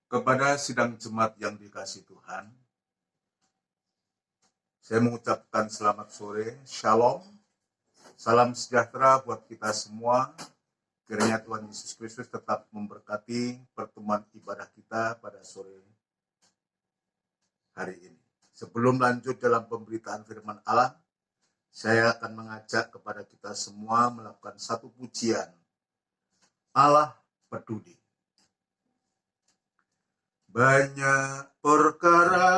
Kepada sidang jemaat yang dikasihi Tuhan, saya mengucapkan selamat sore, shalom, salam sejahtera buat kita semua. Kiranya Tuhan Yesus Kristus tetap memberkati pertemuan ibadah kita pada sore hari ini. Sebelum lanjut dalam pemberitaan firman Allah, saya akan mengajak kepada kita semua melakukan satu pujian. Allah peduli. Banyak perkara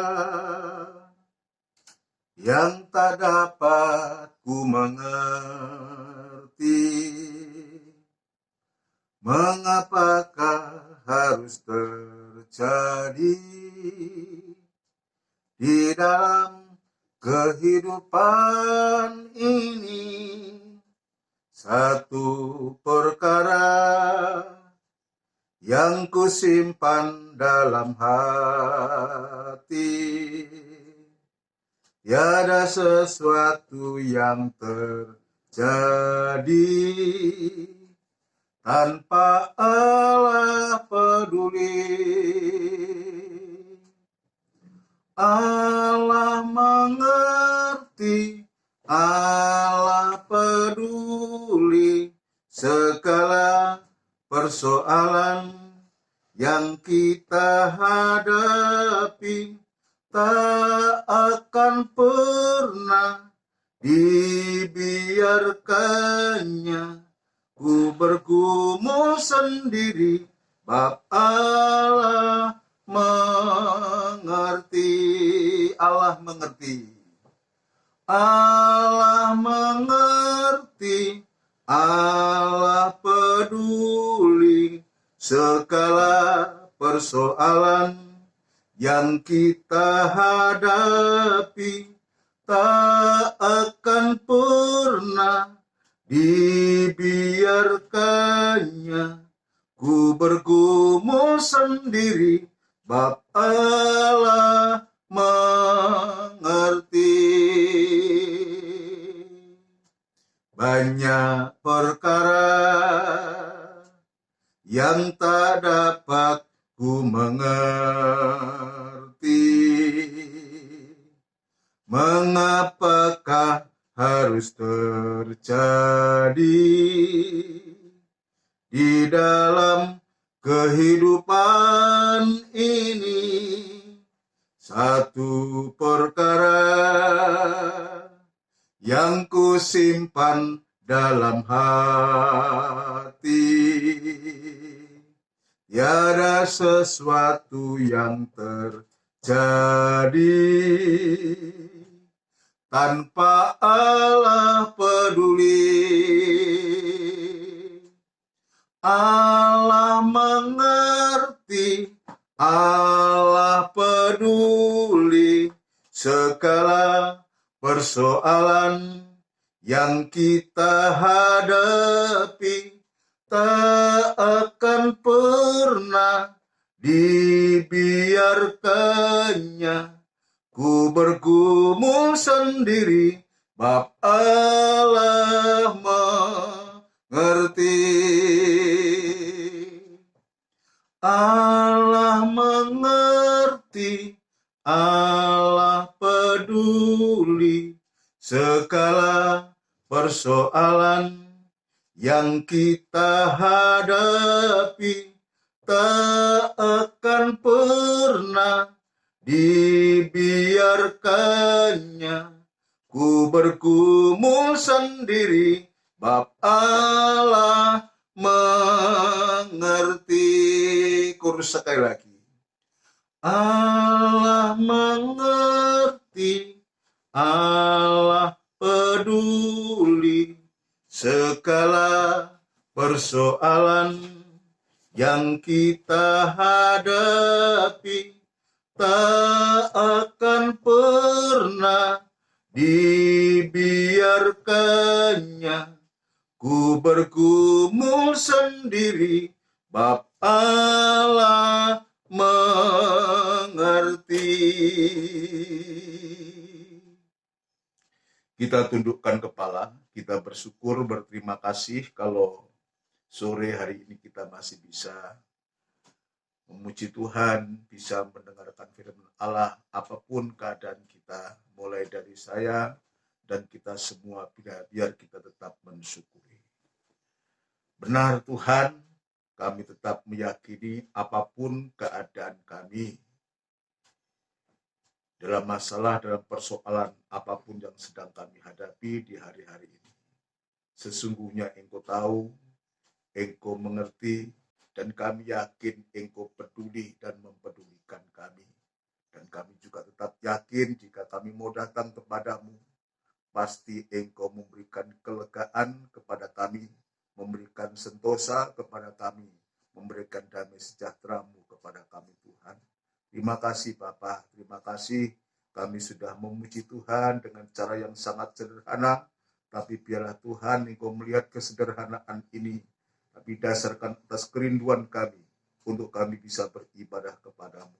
yang tak dapat ku mengerti, mengapakah harus terjadi di dalam kehidupan ini. Satu perkara yang kusimpan dalam hati, tiada sesuatu yang terjadi tanpa Allah peduli. Allah mengerti, Allah peduli segala persoalan yang kita hadapi. Tak akan pernah dibiarkannya ku bergumul sendiri, bab Allah mengerti. Allah mengerti. Allah mengerti, Allah peduli segala persoalan yang kita hadapi. Tak akan pernah dibiarkannya ku bergumul sendiri, bab Allah mengerti. Banyak perkara yang tak dapat ku mengerti, mengapakah harus terjadi di dalam kehidupan ini. Satu perkara yang kusimpan dalam hati, tiada sesuatu yang terjadi tanpa Allah peduli. Allah mengerti, Allah peduli segala persoalan yang kita hadapi. Tak akan pernah dibiarkannya ku bergumul sendiri, bab Allah mengerti. Allah mengerti, Allah peduli segala persoalan yang kita hadapi. Tak akan pernah dibiarkannya ku bergumul sendiri, bab Allah mengerti. Kurus sekali lagi. Allah mengerti, Allah peduli segala persoalan yang kita hadapi. Tak akan pernah dibiarkannya ku bergumul sendiri, bab Allah mengerti. Kita tundukkan kepala, kita bersyukur, berterima kasih kalau sore hari ini kita masih bisa memuji Tuhan, bisa mendengarkan firman Allah apapun keadaan kita, mulai dari saya dan kita semua, biar kita tetap mensyukuri. Benar Tuhan, kami tetap meyakini apapun keadaan kami, dalam masalah, dalam persoalan apapun yang sedang kami hadapi di hari-hari ini. Sesungguhnya Engkau tahu, Engkau mengerti, dan kami yakin Engkau peduli dan mempedulikan kami. Dan kami juga tetap yakin jika kami mau datang kepadamu, pasti Engkau memberikan kelegaan kepada kami, memberikan sentosa kepada kami, memberikan damai sejahtera-Mu kepada kami Tuhan. Terima kasih Bapa, terima kasih kami sudah memuji Tuhan dengan cara yang sangat sederhana, tapi biarlah Tuhan Engkau melihat kesederhanaan ini, tapi dasarkan atas kerinduan kami untuk kami bisa beribadah kepadamu.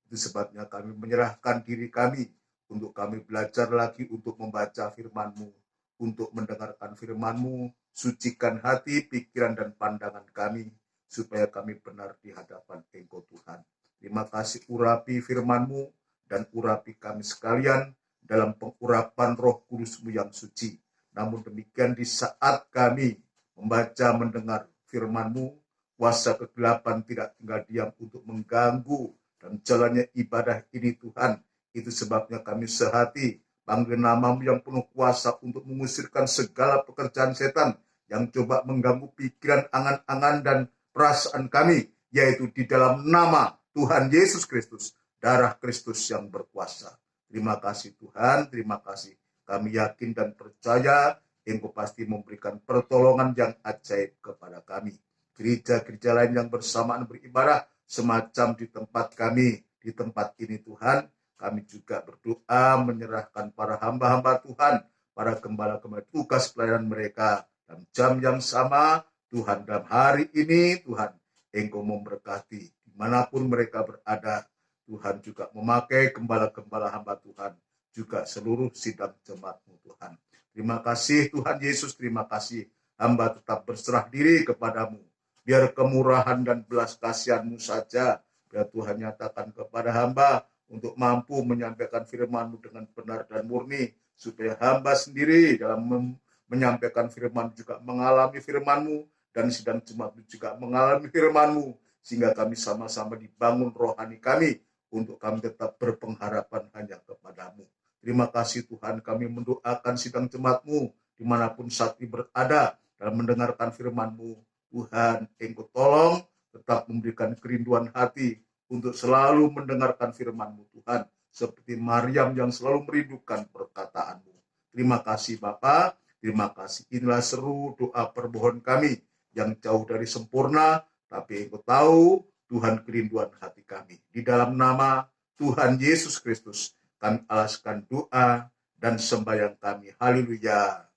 Itu sebabnya kami menyerahkan diri kami untuk kami belajar lagi untuk membaca firman-Mu, untuk mendengarkan firman-Mu, sucikan hati, pikiran, dan pandangan kami, supaya kami benar di hadapan Engkau Tuhan. Terima kasih urapi firman-Mu dan urapi kami sekalian dalam pengurapan Roh Kudus-Mu yang suci. Namun demikian di saat kami membaca, mendengar firman-Mu, kuasa kegelapan tidak tinggal diam untuk mengganggu dan jalannya ibadah ini Tuhan. Itu sebabnya kami sehati panggil nama-Mu yang penuh kuasa untuk mengusirkan segala pekerjaan setan yang coba mengganggu pikiran, angan-angan, dan perasaan kami, yaitu di dalam nama Tuhan Yesus Kristus, darah Kristus yang berkuasa. Terima kasih Tuhan, terima kasih. Kami yakin dan percaya Engkau pasti memberikan pertolongan yang ajaib kepada kami. Gereja-gereja lain yang bersamaan beribadah semacam di tempat kami, di tempat ini Tuhan, kami juga berdoa menyerahkan para hamba-hamba Tuhan, para gembala-gembala tugas pelayanan mereka dalam jam yang sama. Tuhan, dalam hari ini Tuhan, Engkau memberkati dimanapun mereka berada. Tuhan juga memakai gembala-gembala hamba Tuhan, juga seluruh sidang jemaat-Mu Tuhan. Terima kasih Tuhan Yesus, terima kasih. Hamba tetap berserah diri kepadamu. Biar kemurahan dan belas kasihan-Mu saja, biar Tuhan nyatakan kepada hamba untuk mampu menyampaikan firman-Mu dengan benar dan murni, supaya hamba sendiri dalam menyampaikan firman juga mengalami firman-Mu, dan sidang jemaat juga mengalami firman-Mu, sehingga kami sama-sama dibangun rohani kami, untuk kami tetap berpengharapan hanya kepadamu. Terima kasih Tuhan, kami mendoakan sidang jemaat-Mu dimanapun saat ini berada dalam mendengarkan firman-Mu. Tuhan, Engkau tolong tetap memberikan kerinduan hati untuk selalu mendengarkan firman-Mu Tuhan, seperti Maryam yang selalu merindukan perkataan-Mu. Terima kasih Bapa, terima kasih. Inilah seru doa permohonan kami yang jauh dari sempurna, tapi Engkau tahu Tuhan kerinduan hati kami. Di dalam nama Tuhan Yesus Kristus, kami alaskan doa dan sembahyang kami. Haleluya.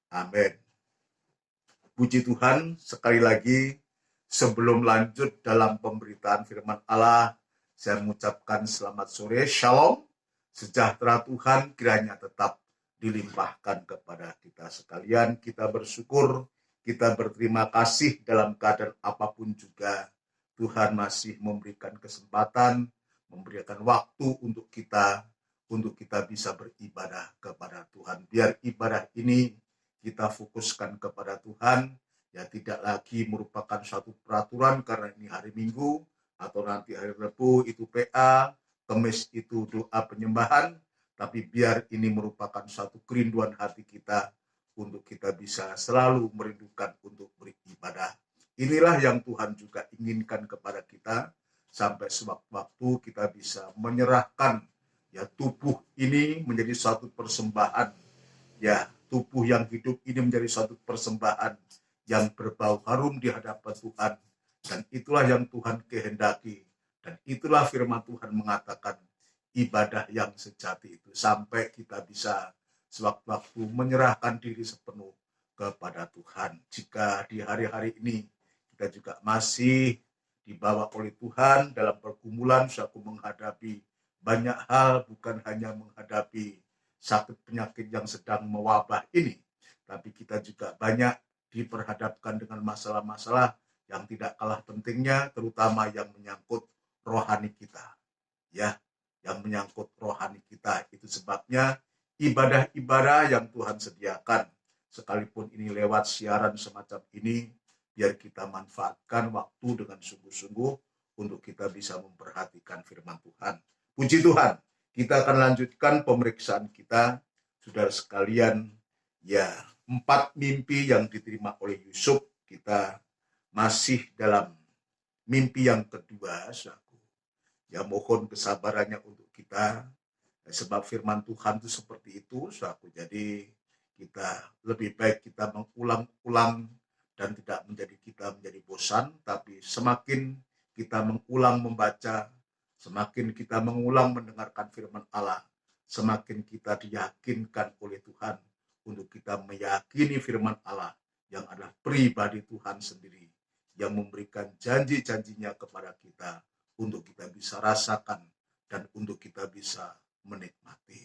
Amin. Puji Tuhan, sekali lagi sebelum lanjut dalam pemberitaan firman Allah, saya mengucapkan selamat sore, shalom, sejahtera Tuhan kiranya tetap dilimpahkan kepada kita sekalian. Kita bersyukur, kita berterima kasih dalam keadaan apapun juga. Tuhan masih memberikan kesempatan, memberikan waktu untuk kita bisa beribadah kepada Tuhan. Biar ibadah ini kita fokuskan kepada Tuhan, ya tidak lagi merupakan satu peraturan karena ini hari Minggu, atau nanti hari Rabu itu PA, Kamis itu doa penyembahan, tapi biar ini merupakan satu kerinduan hati kita untuk kita bisa selalu merindukan untuk beribadah. Inilah yang Tuhan juga inginkan kepada kita, sampai sewaktu-waktu kita bisa menyerahkan ya tubuh ini menjadi satu persembahan, ya tubuh yang hidup ini menjadi satu persembahan yang berbau harum di hadapan Tuhan, dan itulah yang Tuhan kehendaki, dan itulah firman Tuhan mengatakan ibadah yang sejati itu, sampai kita bisa sewaktu-waktu menyerahkan diri sepenuh kepada Tuhan. Jika di hari-hari ini kita juga masih dibawa oleh Tuhan dalam pergumulan, suatu menghadapi banyak hal, bukan hanya menghadapi sakit penyakit yang sedang mewabah ini, tapi kita juga banyak diperhadapkan dengan masalah-masalah yang tidak kalah pentingnya, terutama yang menyangkut rohani kita. Ya, yang menyangkut rohani kita. Itu sebabnya ibadah-ibadah yang Tuhan sediakan, sekalipun ini lewat siaran semacam ini, biar kita manfaatkan waktu dengan sungguh-sungguh untuk kita bisa memperhatikan firman Tuhan. Puji Tuhan, kita akan lanjutkan pemeriksaan kita, saudara sekalian. Ya, 4 mimpi yang diterima oleh Yusuf. Kita masih dalam mimpi yang kedua, saudaraku. Ya, mohon kesabarannya untuk kita, sebab firman Tuhan itu seperti itu, saudaraku. Jadi kita lebih baik kita mengulang-ulang dan tidak menjadi bosan, tapi semakin kita mengulang membaca, semakin kita mengulang mendengarkan firman Allah, semakin kita diyakinkan oleh Tuhan untuk kita meyakini firman Allah yang adalah pribadi Tuhan sendiri, yang memberikan janji-janjinya kepada kita untuk kita bisa rasakan dan untuk kita bisa menikmati.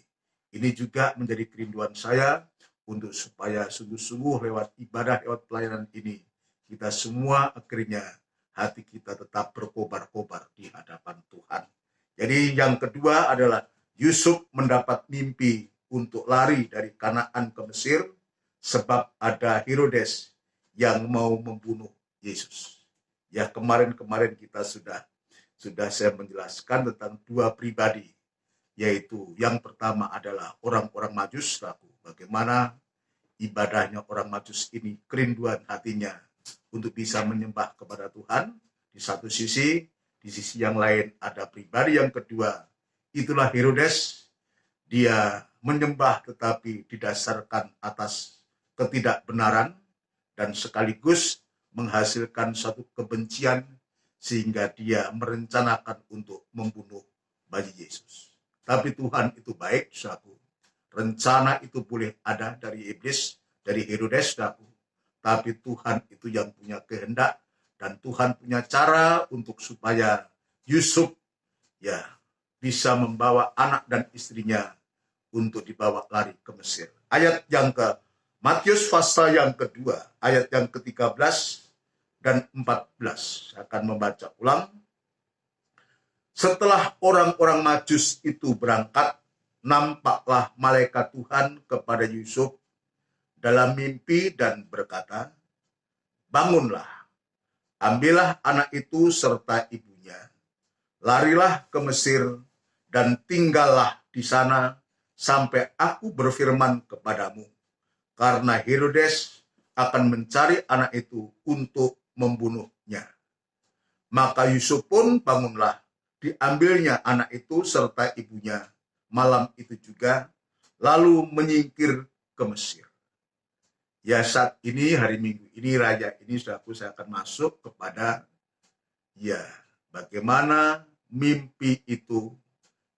Ini juga menjadi kerinduan saya untuk supaya sungguh-sungguh lewat ibadah, lewat pelayanan ini, kita semua akhirnya hati kita tetap berkobar-kobar di hadapan Tuhan. Jadi yang kedua adalah Yusuf mendapat mimpi untuk lari dari Kanaan ke Mesir sebab ada Herodes yang mau membunuh Yesus. Ya, kemarin kita sudah saya menjelaskan tentang 2 pribadi, yaitu yang pertama adalah orang-orang Majus, bagaimana ibadahnya orang Majus ini, kerinduan hatinya untuk bisa menyembah kepada Tuhan di satu sisi, di sisi yang lain ada pribadi yang kedua, itulah Herodes. Dia menyembah tetapi didasarkan atas ketidakbenaran dan sekaligus menghasilkan satu kebencian sehingga dia merencanakan untuk membunuh bayi Yesus. Tapi Tuhan itu baik, saudaraku. Rencana itu boleh ada dari iblis, dari Herodes, saudaraku. Tapi Tuhan itu yang punya kehendak dan Tuhan punya cara untuk supaya Yusuf ya bisa membawa anak dan istrinya untuk dibawa lari ke Mesir. Ayat yang ke Matius pasal yang kedua, ayat yang ke-13 dan 14. Saya akan membaca ulang. Setelah orang-orang Majus itu berangkat, nampaklah malaikat Tuhan kepada Yusuf dalam mimpi dan berkata, "Bangunlah, ambillah anak itu serta ibunya, larilah ke Mesir dan tinggallah di sana sampai aku berfirman kepadamu, karena Herodes akan mencari anak itu untuk membunuhnya." Maka Yusuf pun bangunlah, diambilnya anak itu serta ibunya malam itu juga, lalu menyingkir ke Mesir. Ya, saat ini, hari Minggu ini, raya ini, saudaraku, saya akan masuk kepada ya bagaimana mimpi itu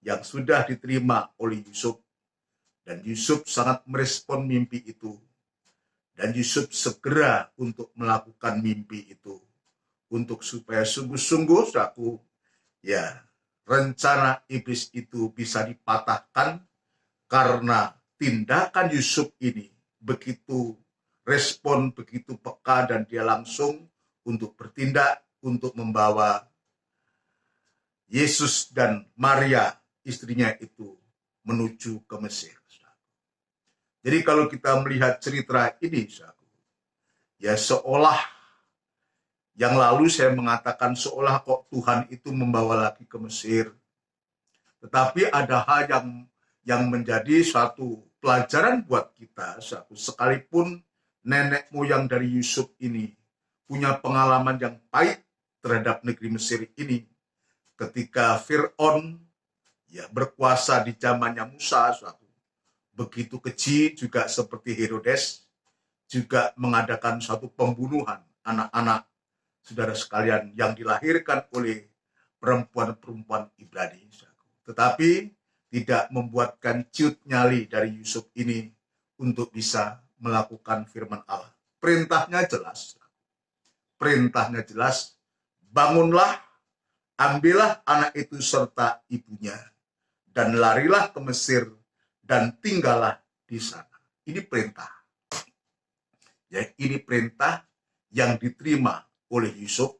yang sudah diterima oleh Yusuf, dan Yusuf sangat merespon mimpi itu, dan Yusuf segera untuk melakukan mimpi itu, untuk supaya sungguh-sungguh, saudaraku, ya rencana iblis itu bisa dipatahkan karena tindakan Yusuf ini begitu respon, begitu peka, dan dia langsung untuk bertindak untuk membawa Yesus dan Maria istrinya itu menuju ke Mesir. Jadi kalau kita melihat cerita ini, ya seolah yang lalu saya mengatakan seolah kok Tuhan itu membawa lagi ke Mesir. Tetapi ada hal yang menjadi suatu pelajaran buat kita, sekalipun nenek moyang dari Yusuf ini punya pengalaman yang pahit terhadap negeri Mesir ini. Ketika Fir'aun ya berkuasa di zamannya Musa, begitu keji juga seperti Herodes, juga mengadakan suatu pembunuhan anak-anak saudara sekalian yang dilahirkan oleh perempuan-perempuan Ibrani. Tetapi tidak membuatkan ciut nyali dari Yusuf ini untuk bisa melakukan firman Allah. Perintahnya jelas. Bangunlah, ambillah anak itu serta ibunya, dan larilah ke Mesir, dan tinggallah di sana. Ini perintah. Ya, ini perintah yang diterima oleh Yusuf.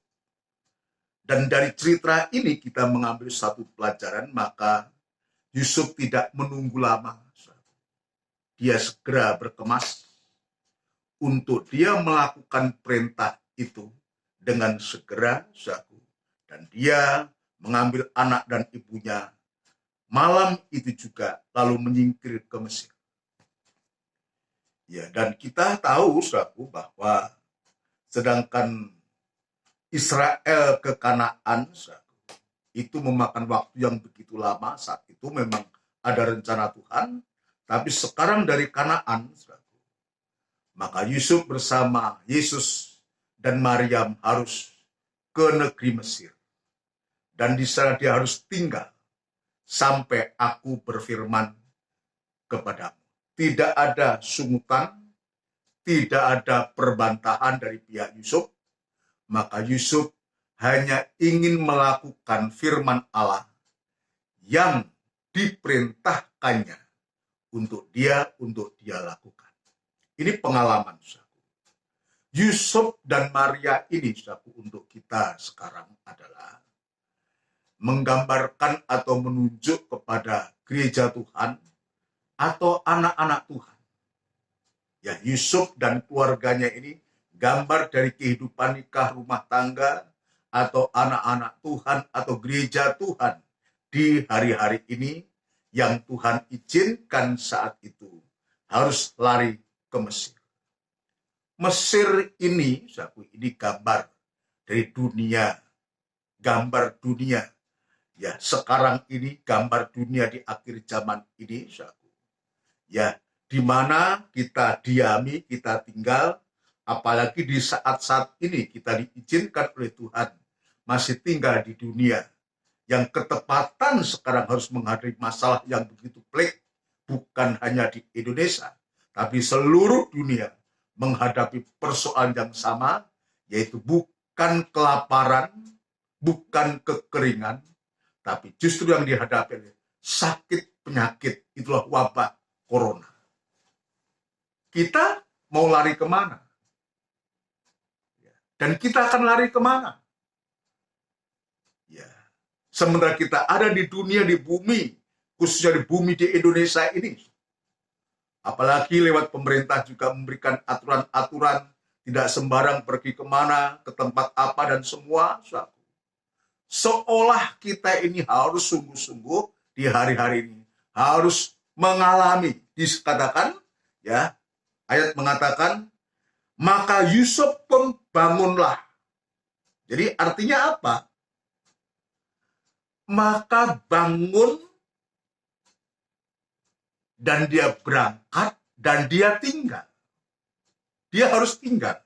Dan dari cerita ini kita mengambil satu pelajaran, maka Yusuf tidak menunggu lama. Dia segera berkemas untuk dia melakukan perintah itu dengan segera, dan dia mengambil anak dan ibunya malam itu juga lalu menyingkir ke Mesir. Ya, dan kita tahu bahwa sedangkan Israel ke Kanaan itu memakan waktu yang begitu lama. Saat itu memang ada rencana Tuhan, tapi sekarang dari Kanaan, maka Yusuf bersama Yesus dan Maryam harus ke negeri Mesir. Dan di sana dia harus tinggal sampai aku berfirman kepadamu. Tidak ada sungutan, tidak ada perbantahan dari pihak Yusuf. Maka Yusuf hanya ingin melakukan firman Allah yang diperintahkannya untuk dia lakukan. Ini pengalaman Yusuf dan Maria ini untuk kita sekarang adalah menggambarkan atau menunjuk kepada gereja Tuhan atau anak-anak Tuhan. Ya, Yusuf dan keluarganya ini gambar dari kehidupan nikah rumah tangga atau anak-anak Tuhan atau gereja Tuhan di hari-hari ini yang Tuhan izinkan saat itu harus lari ke Mesir. Mesir ini gambar dari dunia, gambar dunia. Ya, sekarang ini gambar dunia di akhir zaman ini, ya, di mana kita diami, kita tinggal, apalagi di saat-saat ini kita diizinkan oleh Tuhan masih tinggal di dunia yang ketepatan sekarang harus menghadapi masalah yang begitu pelik, bukan hanya di Indonesia, tapi seluruh dunia menghadapi persoalan yang sama, yaitu bukan kelaparan, bukan kekeringan, tapi justru yang dihadapi sakit penyakit, itulah wabah corona. Kita mau lari kemana? Dan kita akan lari kemana? Ya, sementara kita ada di dunia, di bumi, khususnya di bumi di Indonesia ini, apalagi lewat pemerintah juga memberikan aturan-aturan, tidak sembarang pergi kemana, ke tempat apa, dan semua. Seolah kita ini harus sungguh-sungguh di hari-hari ini, harus mengalami, dikatakan, ya, ayat mengatakan, maka Yusuf pun bangunlah. Jadi artinya apa? Maka bangun dan dia berangkat dan dia tinggal. Dia harus tinggal.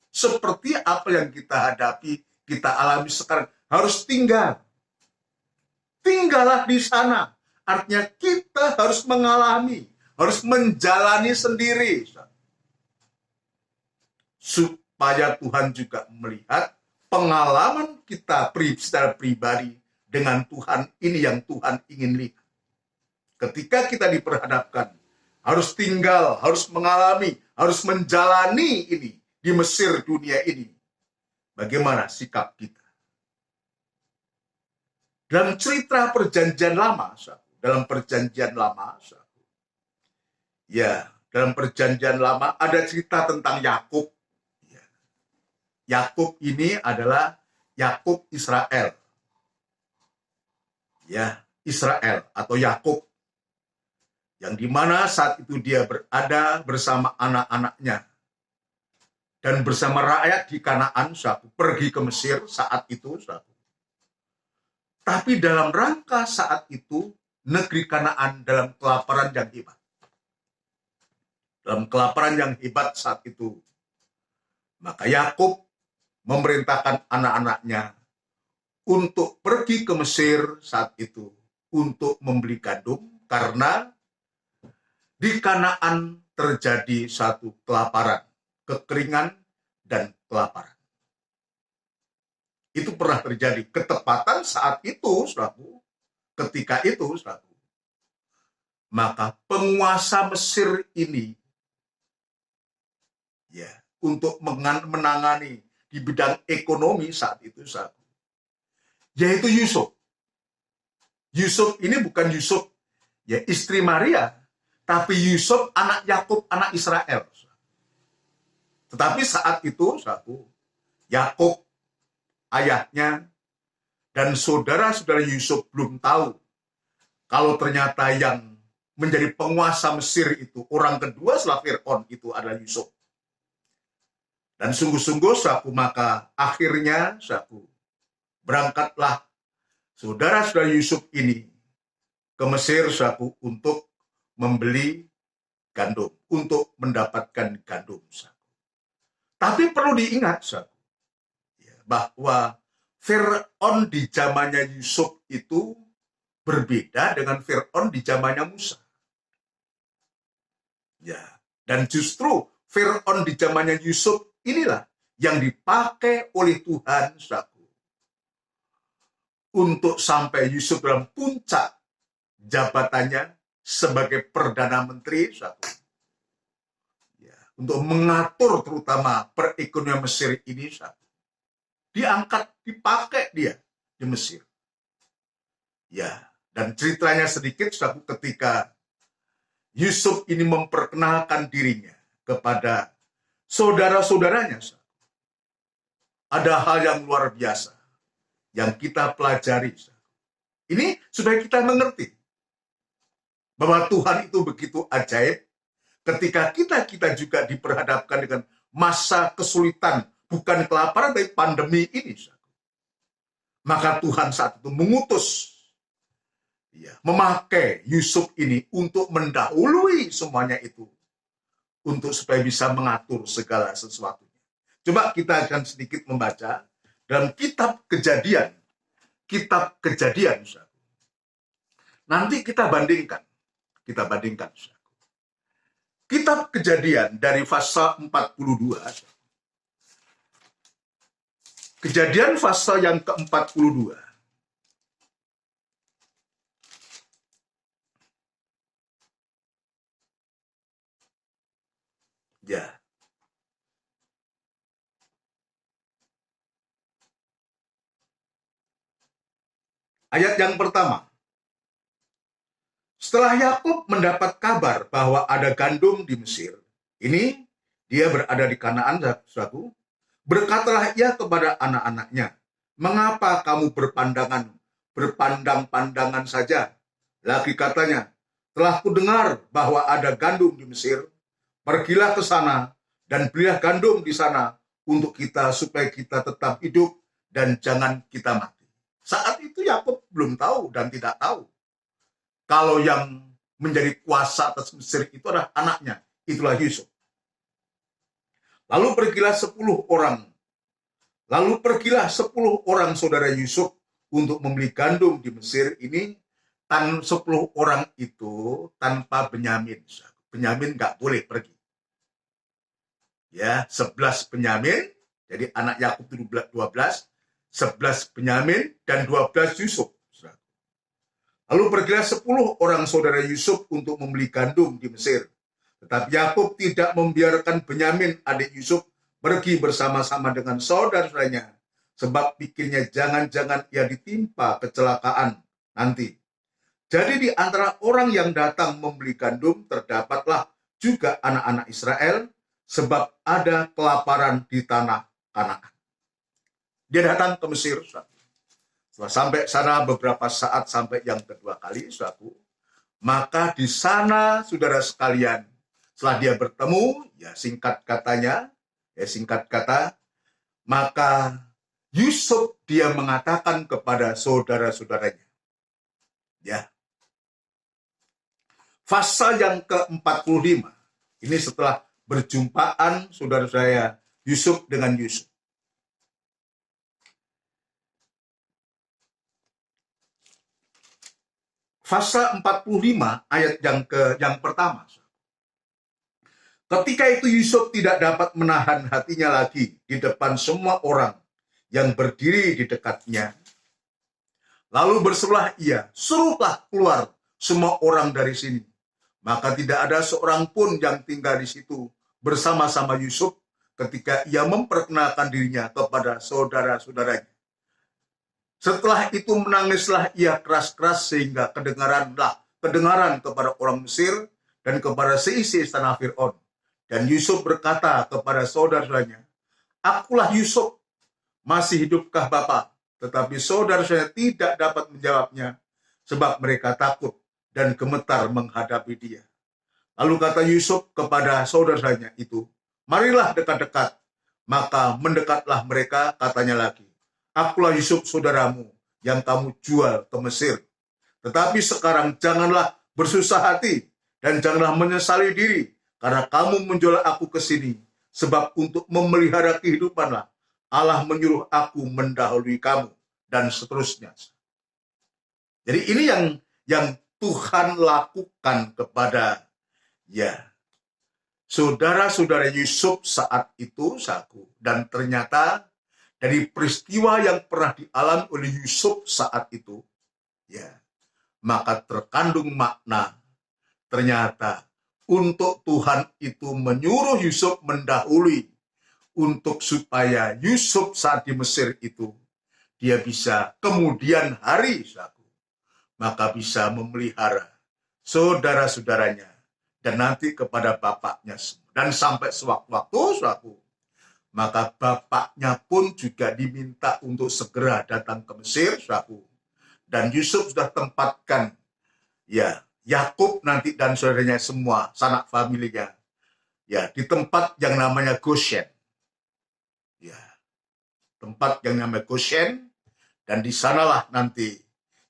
Seperti apa yang kita hadapi, kita alami sekarang. Harus tinggal. Tinggallah di sana. Artinya kita harus mengalami, harus menjalani sendiri. Supaya Tuhan juga melihat pengalaman kita secara pribadi dengan Tuhan ini yang Tuhan ingin lihat. Ketika kita diperhadapkan, harus tinggal, harus mengalami, harus menjalani ini di Mesir dunia ini. Bagaimana sikap kita? Dalam cerita perjanjian lama, dalam perjanjian lama, ya, dalam perjanjian lama ada cerita tentang Yakub. Yakub ini adalah Yakub Israel. Ya, Israel atau Yakub. Yang dimana saat itu dia berada bersama anak-anaknya. Dan bersama rakyat di Kanaan, pergi ke Mesir saat itu. Tapi dalam rangka saat itu, negeri Kanaan dalam kelaparan yang hebat. Dalam kelaparan yang hebat saat itu, maka Yakub memerintahkan anak-anaknya untuk pergi ke Mesir saat itu untuk membeli gandum, karena di Kanaan terjadi satu kelaparan, kekeringan, dan kelaparan. Itu pernah terjadi ketepatan saat itu, ketika itu, maka penguasa Mesir ini, ya, untuk menangani di bidang ekonomi saat itu, yaitu Yusuf. Yusuf ini bukan Yusuf ya istri Maria, tapi Yusuf anak Yakub, anak Israel. Tetapi saat itu, Yakub, ayahnya, dan saudara-saudara Yusuf belum tahu kalau ternyata yang menjadi penguasa Mesir itu, orang kedua setelah Fir'aun itu adalah Yusuf. Dan sungguh-sungguh, maka akhirnya, berangkatlah saudara-saudara Yusuf ini ke Mesir, untuk membeli gandum, untuk mendapatkan gandum. Tapi perlu diingat, bahwa Fir'aun di zamannya Yusuf itu berbeda dengan Fir'aun di zamannya Musa. Ya, dan justru Fir'aun di zamannya Yusuf inilah yang dipakai oleh Tuhan, untuk sampai Yusuf dalam puncak jabatannya sebagai Perdana Menteri, ya, untuk mengatur terutama perekonomian Mesir ini, diangkat, dipakai dia di Mesir. Ya, dan ceritanya sedikit, ketika Yusuf ini memperkenalkan dirinya kepada saudara-saudaranya, ada hal yang luar biasa yang kita pelajari. Ini supaya kita mengerti bahwa Tuhan itu begitu ajaib ketika kita juga diperhadapkan dengan masa kesulitan, bukan kelaparan, tapi pandemi ini. Maka Tuhan saat itu mengutus, memakai Yusuf ini untuk mendahului semuanya itu, untuk supaya bisa mengatur segala sesuatunya. Coba kita akan sedikit membaca dalam kitab Kejadian. Nanti kita bandingkan. Kitab Kejadian dari pasal 42. Kejadian pasal yang ke-42. Ya. Ayat yang pertama. Setelah Yakub mendapat kabar bahwa ada gandum di Mesir, ini dia berada di Kanaan, berkatalah ia kepada anak-anaknya, "Mengapa kamu berpandang-pandangan saja?" Lagi katanya, "Telah kudengar bahwa ada gandum di Mesir. Pergilah ke sana dan belilah gandum di sana untuk kita, supaya kita tetap hidup dan jangan kita mati." Saat itu Yakub belum tahu dan tidak tahu kalau yang menjadi kuasa atas Mesir itu adalah anaknya, itulah Yusuf. Lalu pergilah 10 orang saudara Yusuf untuk membeli gandum di Mesir ini. 10 orang itu tanpa Benyamin. Benyamin nggak boleh pergi. Ya, 11 Benyamin, jadi anak Yakub itu 12, 11 Benyamin dan 12 Yusuf. Lalu pergilah 10 orang saudara Yusuf untuk membeli gandum di Mesir. Tetapi Yakub tidak membiarkan Benyamin, adik Yusuf, pergi bersama-sama dengan saudara-saudaranya, sebab pikirnya jangan-jangan ia ditimpa kecelakaan nanti. Jadi di antara orang yang datang membeli gandum terdapatlah juga anak-anak Israel, sebab ada kelaparan di tanah Kanaan. Dia datang ke Mesir, setelah sampai sana beberapa saat, sampai yang kedua kali, maka di sana, saudara sekalian, setelah dia bertemu, singkat kata, maka Yusuf dia mengatakan kepada saudara-saudaranya. Ya. Pasal yang ke-45. Ini setelah berjumpaan saudara saya Yusuf dengan Yusuf. Pasal 45 ayat yang pertama. Ketika itu Yusuf tidak dapat menahan hatinya lagi di depan semua orang yang berdiri di dekatnya. Lalu berserulah ia, "Suruhlah keluar semua orang dari sini." Maka tidak ada seorang pun yang tinggal di situ bersama-sama Yusuf, ketika ia memperkenalkan dirinya kepada saudara-saudaranya. Setelah itu menangislah ia keras-keras sehingga kedengaran kepada orang Mesir dan kepada seisi istana Fir'aun. Dan Yusuf berkata kepada saudara-saudaranya, "Akulah Yusuf, masih hidupkah Bapak?" Tetapi saudara-saudaranya tidak dapat menjawabnya, sebab mereka takut dan gemetar menghadapi dia. Lalu kata Yusuf kepada saudara-saudaranya itu, "Marilah dekat-dekat." Maka mendekatlah mereka, katanya lagi, "Akulah Yusuf saudaramu yang kamu jual ke Mesir. Tetapi sekarang janganlah bersusah hati dan janganlah menyesali diri, karena kamu menjual aku ke sini, sebab untuk memelihara kehidupanlah Allah menyuruh aku mendahului kamu," dan seterusnya. Jadi ini yang Tuhan lakukan kepada saudara-saudara Yusuf saat itu, dan ternyata dari peristiwa yang pernah dialami oleh Yusuf saat itu, maka terkandung makna ternyata untuk Tuhan itu menyuruh Yusuf mendahului untuk supaya Yusuf saat di Mesir itu dia bisa kemudian hari maka bisa memelihara saudara-saudaranya dan nanti kepada bapaknya dan sampai sewaktu-waktu maka bapaknya pun juga diminta untuk segera datang ke Mesir, dan Yusuf sudah tempatkan Yakub nanti dan saudaranya semua sanak familinya di tempat yang namanya Goshen, tempat yang namanya Goshen, dan di sanalah nanti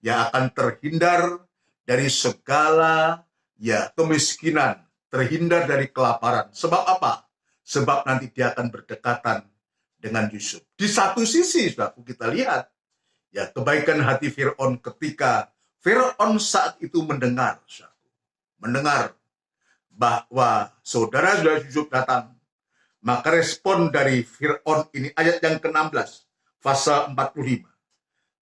akan terhindar dari segala kemiskinan, terhindar dari kelaparan. Sebab apa? Sebab nanti dia akan berdekatan dengan Yusuf. Di satu sisi, kita lihat kebaikan hati Fir'aun ketika Fir'aun saat itu mendengar bahwa saudara-saudara Yusuf datang. Maka respon dari Fir'aun ini ayat yang ke-16, pasal 45.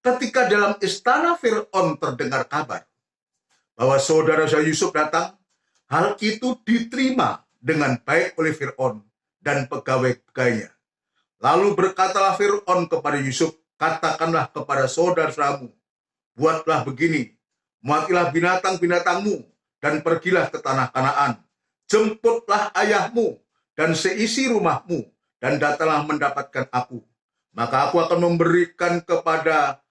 Ketika dalam istana Fir'aun terdengar kabar bahwa saudara-saudara Yusuf datang, hal itu diterima dengan baik oleh Fir'aun dan pegawai-pegawainya. Lalu berkatalah Fir'aun kepada Yusuf, "Katakanlah kepada saudara-saudaramu, buatlah begini, matilah binatang-binatangmu dan pergilah ke tanah Kanaan. Jemputlah ayahmu dan seisi rumahmu dan datanglah mendapatkan aku. Maka aku akan memberikan kepadamu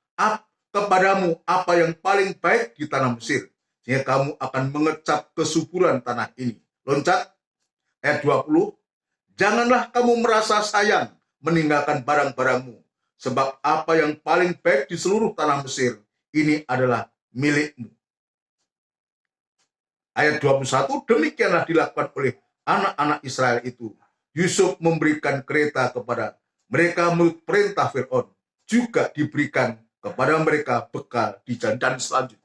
apa yang paling baik di tanah Mesir, sehingga kamu akan mengecap kesuburan tanah ini." Loncat ayat 20. "Janganlah kamu merasa sayang meninggalkan barang-barangmu, sebab apa yang paling baik di seluruh tanah Mesir ini adalah milikmu." Ayat 21, demikianlah dilakukan oleh anak-anak Israel itu. Yusuf memberikan kereta kepada mereka menurut perintah Fir'aun, juga diberikan kepada mereka bekal di jalan dan selanjutnya.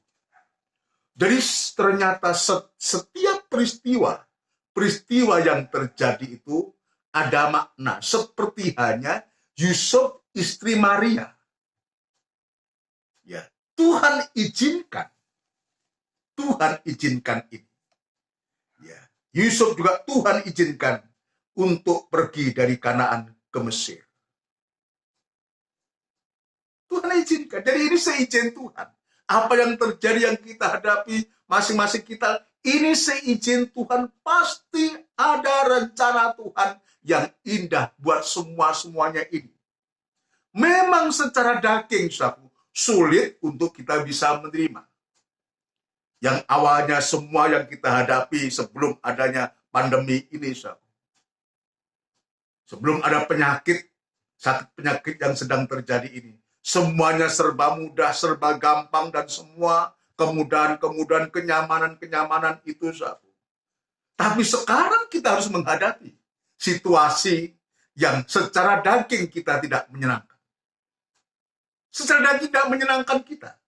Jadi ternyata setiap peristiwa yang terjadi itu ada makna, seperti hanya Yusuf istri Maria. Tuhan izinkan ini. Yusuf juga Tuhan izinkan untuk pergi dari Kanaan ke Mesir. Tuhan izinkan. Jadi ini seizin Tuhan. Apa yang terjadi yang kita hadapi masing-masing kita, ini seizin Tuhan. Pasti ada rencana Tuhan yang indah buat semuanya ini. Memang secara daging sulit untuk kita bisa menerima. Yang awalnya semua yang kita hadapi sebelum adanya pandemi ini, sebelum ada sakit penyakit yang sedang terjadi ini, semuanya serba mudah, serba gampang, dan semua kemudahan, kenyamanan itu. Tapi sekarang kita harus menghadapi situasi yang secara daging kita tidak menyenangkan. Secara daging tidak menyenangkan kita.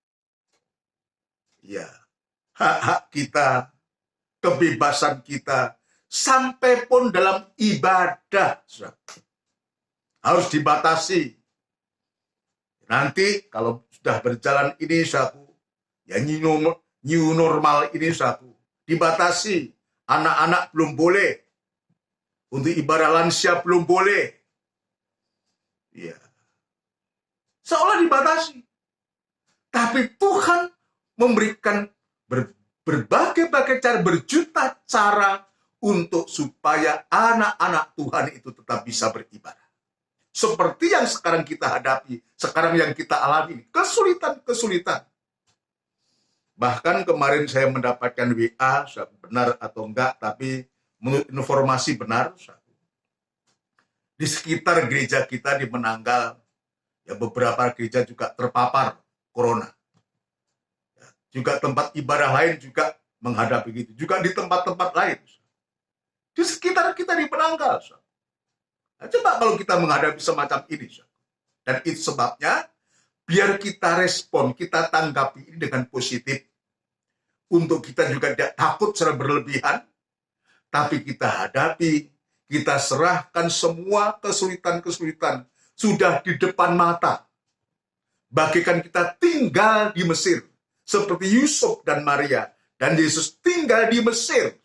Hak-hak kita, kebebasan kita, sampai pun dalam ibadah harus dibatasi. Nanti kalau sudah berjalan ini new normal ini dibatasi. Anak-anak belum boleh Untuk ibadah lansia belum boleh. Ya. Seolah dibatasi. Tapi Tuhan memberikan berbagai-bagai cara, berjuta cara untuk supaya anak-anak Tuhan itu tetap bisa beribadah. Seperti yang sekarang kita hadapi, sekarang yang kita alami, kesulitan-kesulitan. Bahkan kemarin saya mendapatkan WA, benar atau enggak, tapi menurut informasi benar, di sekitar gereja kita di Menanggal, ya beberapa gereja juga terpapar corona. Ya, juga tempat ibadah lain juga menghadapi gitu. Juga di tempat-tempat lain. Di sekitar kita di Menanggal. Nah, coba kalau kita menghadapi semacam ini. Dan itu sebabnya, biar kita respon, kita tanggapi ini dengan positif. Untuk kita juga tidak takut secara berlebihan, tapi kita hadapi, kita serahkan semua kesulitan-kesulitan sudah di depan mata. Bagaikan kita tinggal di Mesir, seperti Yusuf dan Maria, dan Yesus tinggal di Mesir.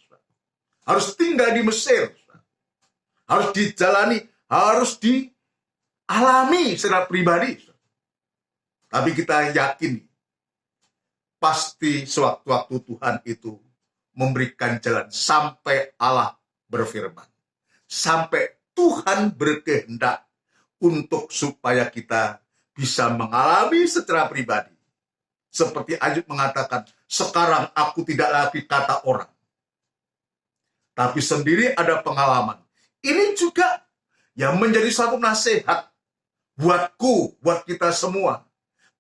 Harus tinggal di Mesir. Harus dijalani, harus dialami secara pribadi. Tapi kita yakin, pasti sewaktu-waktu Tuhan itu memberikan jalan sampai Allah berfirman. Sampai Tuhan berkehendak untuk supaya kita bisa mengalami secara pribadi. Seperti Ayub mengatakan, sekarang aku tidak lagi kata orang. Tapi sendiri ada pengalaman. Ini juga yang menjadi satu nasihat buatku, buat kita semua.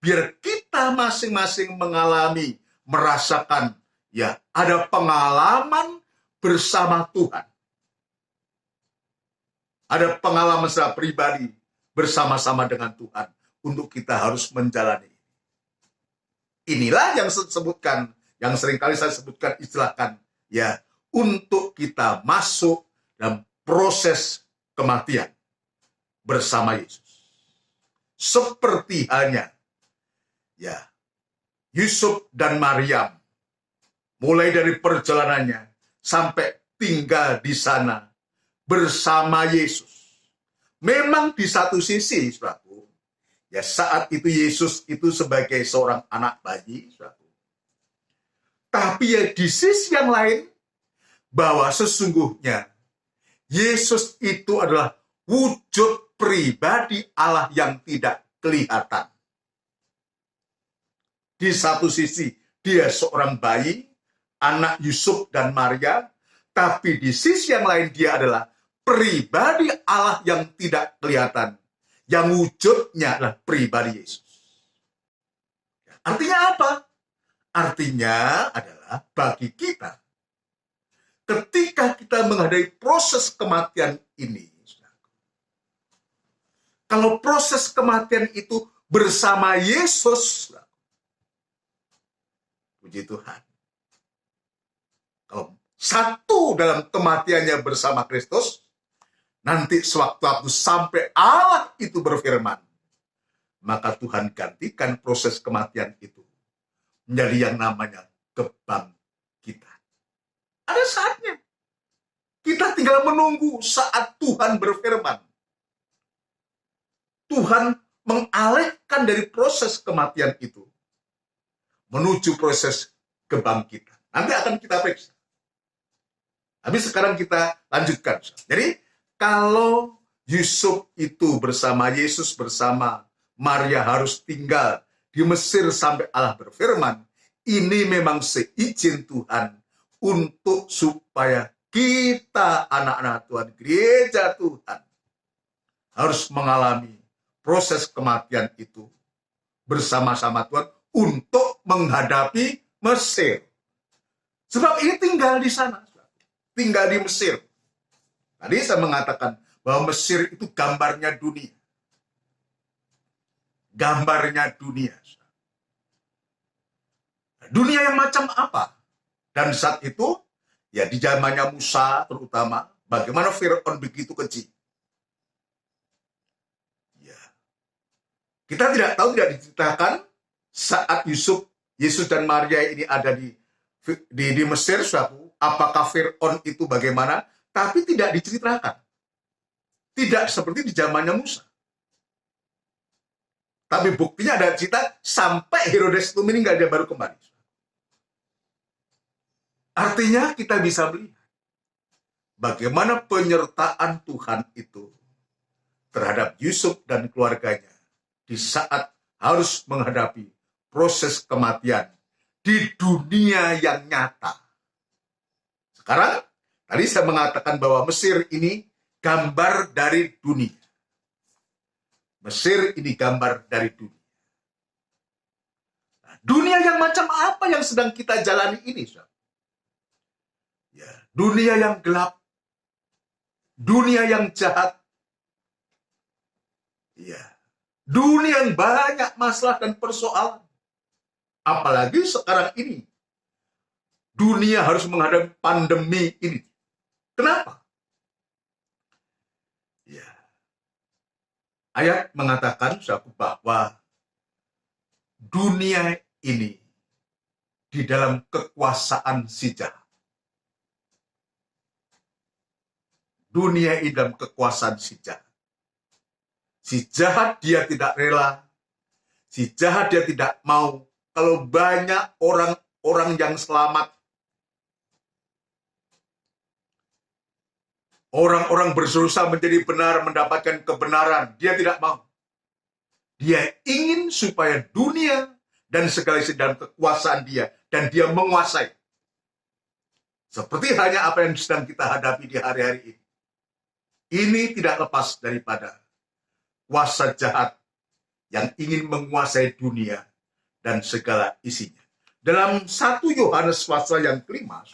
Biar kita masing-masing mengalami, merasakan, ya ada pengalaman bersama Tuhan. Ada pengalaman secara pribadi bersama-sama dengan Tuhan untuk kita harus menjalani. Inilah yang disebutkan, yang seringkali saya sebutkan, istilahkan, ya untuk kita masuk dalam proses kematian bersama Yesus. Seperti halnya ya, Yusuf dan Maryam, mulai dari perjalanannya sampai tinggal di sana bersama Yesus. Memang di satu sisi, saudaraku, ya saat itu Yesus itu sebagai seorang anak bayi, saudaraku. Tapi ya di sisi yang lain, bahwa sesungguhnya Yesus itu adalah wujud pribadi Allah yang tidak kelihatan. Di satu sisi, dia seorang bayi, anak Yusuf dan Maria, tapi di sisi yang lain dia adalah pribadi Allah yang tidak kelihatan, yang wujudnya adalah pribadi Yesus. Artinya apa? Artinya adalah bagi kita, ketika kita menghadapi proses kematian ini, kalau proses kematian itu bersama Yesus, puji Tuhan. Kalau satu dalam kematiannya bersama Kristus, nanti sewaktu-waktu sampai Allah itu berfirman, maka Tuhan gantikan proses kematian itu menjadi yang namanya kebangkitan. Ada saatnya. Kita tinggal menunggu saat Tuhan berfirman. Tuhan mengalihkan dari proses kematian itu menuju proses kebangkitan. Nanti akan kita periksa. Tapi sekarang kita lanjutkan. Jadi, kalau Yusuf itu bersama Yesus, bersama Maria harus tinggal di Mesir sampai Allah berfirman, ini memang seizin Tuhan untuk supaya kita, anak-anak Tuhan, gereja Tuhan, harus mengalami proses kematian itu bersama-sama Tuhan untuk menghadapi Mesir. Sebab ini tinggal di sana. Tinggal di Mesir. Tadi saya mengatakan bahwa Mesir itu gambarnya dunia. Gambarnya dunia. Dunia yang macam apa? Dan saat itu, ya di zamannya Musa terutama, bagaimana Fir'aun begitu keji. Ya. Kita tidak tahu, tidak diceritakan saat Yesus dan Maria ini ada di Mesir, apakah Fir'aun itu bagaimana? tapi tidak diceritakan. Tidak seperti di zamannya Musa. Tapi buktinya ada cerita sampai Herodes itu meninggal, dia baru kembali. Artinya kita bisa melihat bagaimana penyertaan Tuhan itu terhadap Yusuf dan keluarganya di saat harus menghadapi proses kematian di dunia yang nyata. Sekarang, tadi saya mengatakan bahwa Mesir ini gambar dari dunia. Mesir ini gambar dari dunia. Nah, dunia yang macam apa yang sedang kita jalani ini? Ya, dunia yang gelap, dunia yang jahat, ya, dunia yang banyak masalah dan persoalan. Apalagi sekarang ini, dunia harus menghadapi pandemi ini. Kenapa? Ya, ayat mengatakan bahwa dunia ini di dalam kekuasaan si jahat. Dunia ini dalam kekuasaan si jahat. Si jahat dia tidak rela, si jahat dia tidak mau kalau banyak orang-orang yang selamat. Orang-orang berusaha menjadi benar, mendapatkan kebenaran. Dia tidak mau. Dia ingin supaya dunia dan segala isi dalam kekuasaan dia. Dan dia menguasai. Seperti hanya apa yang sedang kita hadapi di hari-hari ini. Ini tidak lepas daripada kuasa jahat yang ingin menguasai dunia dan segala isinya. Dalam 1 Yohanes pasal yang kelima,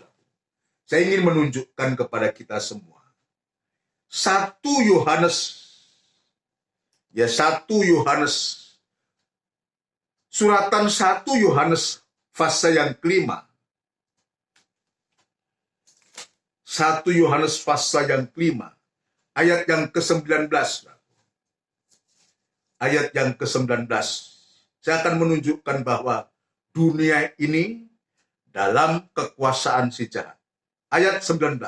saya ingin menunjukkan kepada kita semua. 1 Yohanes, suratan 1 Yohanes pasal yang kelima. 1 Yohanes pasal yang kelima, ayat yang ke-19. Ayat yang ke-19. Saya akan menunjukkan bahwa dunia ini dalam kekuasaan si jahat. Ayat 19.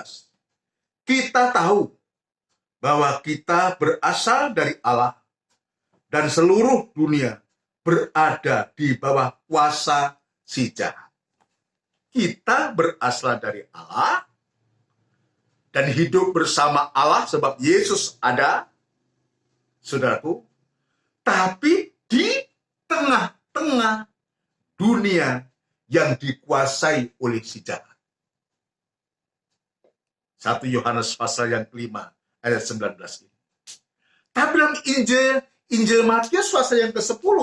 Kita tahu bahwa kita berasal dari Allah dan seluruh dunia berada di bawah kuasa si jahat. Kita berasal dari Allah dan hidup bersama Allah sebab Yesus ada, saudaraku. Tapi di tengah-tengah dunia yang dikuasai oleh si jahat. 1 Yohanes pasal yang kelima, ayat 19 ini. Tapi dalam Injil Matius pasal yang ke-10,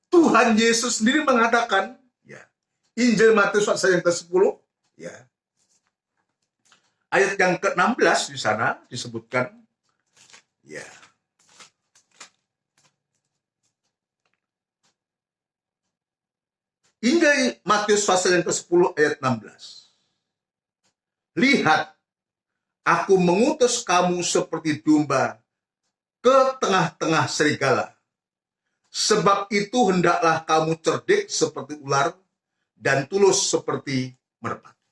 Tuhan Yesus sendiri mengatakan, ya, Injil Matius pasal yang ke-10, ya, ayat yang ke-16 di sana disebutkan, ya, Injil Matius pasal yang ke-10 ayat 16. Lihat, aku mengutus kamu seperti domba ke tengah-tengah serigala. Sebab itu hendaklah kamu cerdik seperti ular dan tulus seperti merpati.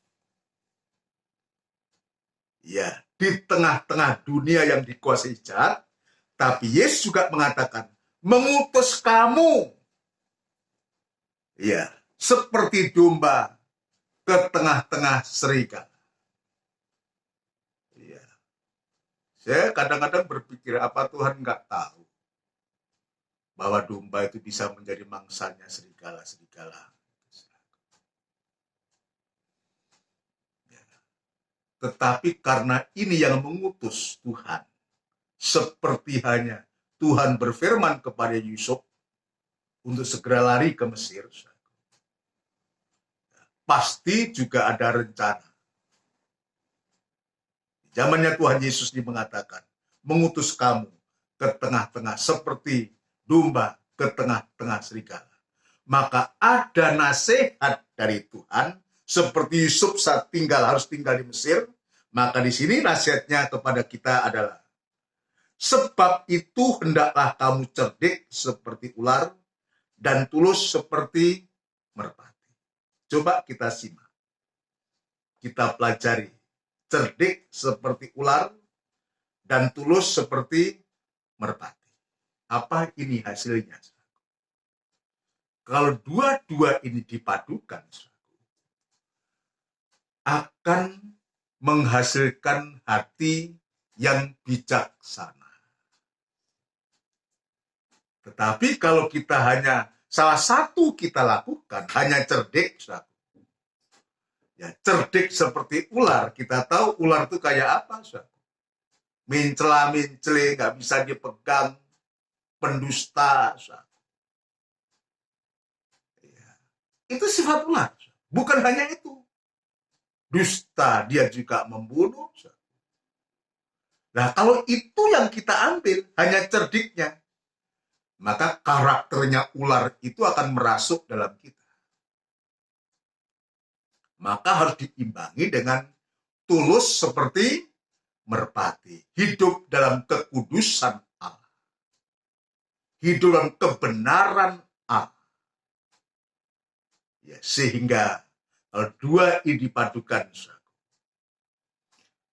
Ya, di tengah-tengah dunia yang dikuasai jahat, tapi Yesus juga mengatakan, mengutus kamu, ya, seperti domba ke tengah-tengah serigala. Ya. Saya kadang-kadang berpikir, apa Tuhan nggak tahu bahwa domba itu bisa menjadi mangsanya serigala-serigala. Ya. Tetapi karena ini yang mengutus Tuhan, seperti hanya Tuhan berfirman kepada Yusuf untuk segera lari ke Mesir, pasti juga ada rencana. Zamannya Tuhan Yesus mengatakan, mengutus kamu ke tengah-tengah seperti domba ke tengah-tengah serigala. Maka ada nasihat dari Tuhan, seperti Yusuf saat harus tinggal di Mesir. Maka di sini nasihatnya kepada kita adalah, sebab itu hendaklah kamu cerdik seperti ular dan tulus seperti merpati. Coba kita simak, kita pelajari cerdik seperti ular, dan tulus seperti merpati. Apa ini hasilnya? Kalau dua-dua ini dipadukan, akan menghasilkan hati yang bijaksana. Tetapi kalau kita hanya salah satu kita lakukan, hanya cerdik, ya cerdik seperti ular, kita tahu ular itu kayak apa, mencela-mencele, nggak bisa dipegang, pendusta. Ya. Itu sifat ular. Bukan hanya itu. Dusta, dia juga membunuh. Nah, kalau itu yang kita ambil, hanya cerdiknya, maka karakternya ular itu akan merasuk dalam kita. Maka harus diimbangi dengan tulus seperti merpati. Hidup dalam kekudusan Allah. Hidup dalam kebenaran Allah. Ya, sehingga kalau dua ini dipadukan,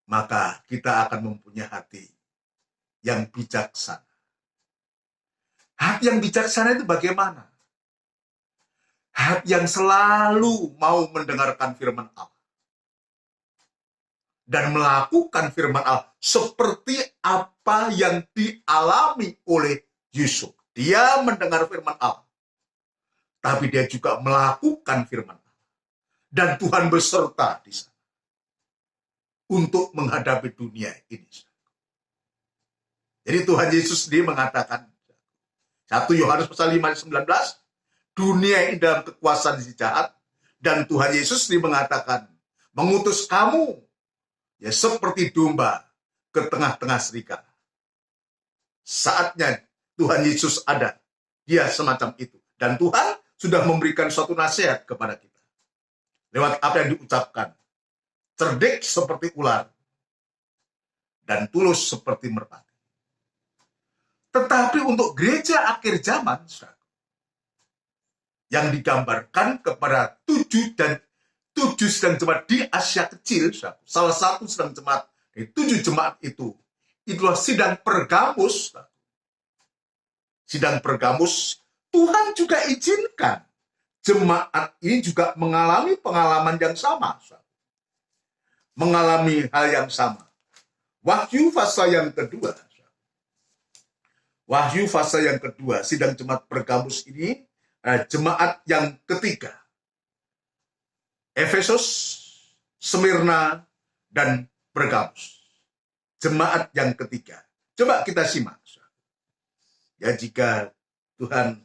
maka kita akan mempunyai hati yang bijaksana. Hati yang bijaksana itu bagaimana? Hati yang selalu mau mendengarkan firman Allah. Dan melakukan firman Allah seperti apa yang dialami oleh Yusuf. Dia mendengar firman Allah. Tapi dia juga melakukan firman Allah. Dan Tuhan beserta di sana. Untuk menghadapi dunia ini. Jadi Tuhan Yesus sendiri mengatakan, 1 Yohanes pasal 5 ayat 19, dunia ini dalam kekuasaan si jahat, dan Tuhan Yesus sendiri mengatakan, mengutus kamu ya seperti domba ke tengah-tengah serigala. Saatnya Tuhan Yesus ada, dia semacam itu. Dan Tuhan sudah memberikan suatu nasihat kepada kita. Lewat apa yang diucapkan, cerdik seperti ular, dan tulus seperti merpati. Tetapi untuk gereja akhir zaman, yang digambarkan kepada 7 sedang jemaat di Asia Kecil, salah satu sedang jemaat dari 7 jemaat itu, itulah sidang Pergamus. Sidang Pergamus, Tuhan juga izinkan jemaat ini juga mengalami pengalaman yang sama. Mengalami hal yang sama. Wahyu fase yang kedua. Wahyu fase yang kedua, sidang jemaat Pergamus ini, jemaat yang ketiga. Efesus, Smyrna, dan Pergamus. Jemaat yang ketiga. Coba kita simak. Ya, jika Tuhan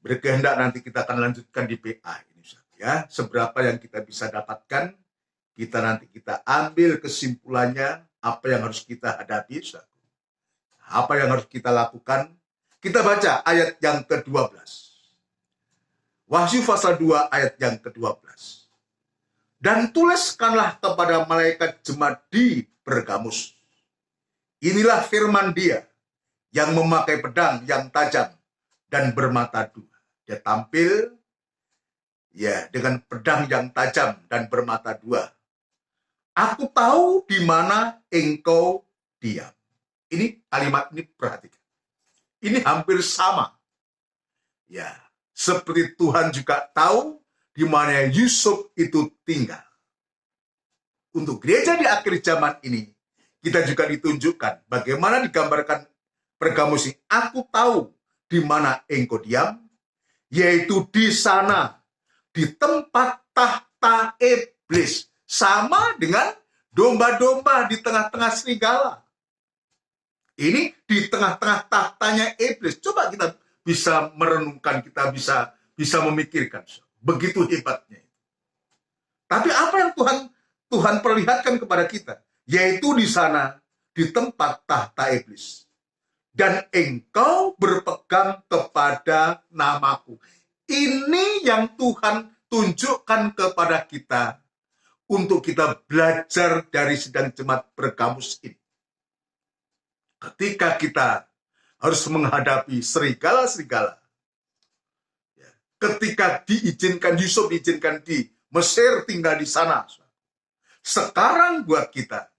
berkehendak nanti kita akan lanjutkan di PA ini. Ya, seberapa yang kita bisa dapatkan, nanti kita ambil kesimpulannya, apa yang harus kita hadapi, apa yang harus kita lakukan. Kita baca ayat yang ke-12. Wahyu pasal 2 ayat yang ke-12. Dan tuliskanlah kepada malaikat jemaat di Pergamus. Inilah firman dia yang memakai pedang yang tajam dan bermata dua. Dia tampil ya dengan pedang yang tajam dan bermata dua. Aku tahu di mana engkau diam. Ini kalimat ini perhatikan. Ini hampir sama. Ya, seperti Tuhan juga tahu di mana Yusuf itu tinggal. Untuk gereja di akhir zaman ini, kita juga ditunjukkan bagaimana digambarkan Pergamus ini. Aku tahu di mana engkau diam, yaitu di sana, di tempat tahta iblis. Sama dengan domba-domba di tengah-tengah serigala. Ini di tengah-tengah tahtanya iblis. Coba kita bisa merenungkan, kita bisa memikirkan. Begitu hebatnya. Tapi apa yang Tuhan perlihatkan kepada kita? Yaitu di sana, di tempat tahta iblis. Dan engkau berpegang kepada namaku. Ini yang Tuhan tunjukkan kepada kita untuk kita belajar dari sidang jemaat Pergamus ini. Ketika kita harus menghadapi serigala-serigala, ketika diizinkan, Yusuf diizinkan di Mesir tinggal di sana, Sekarang buat kita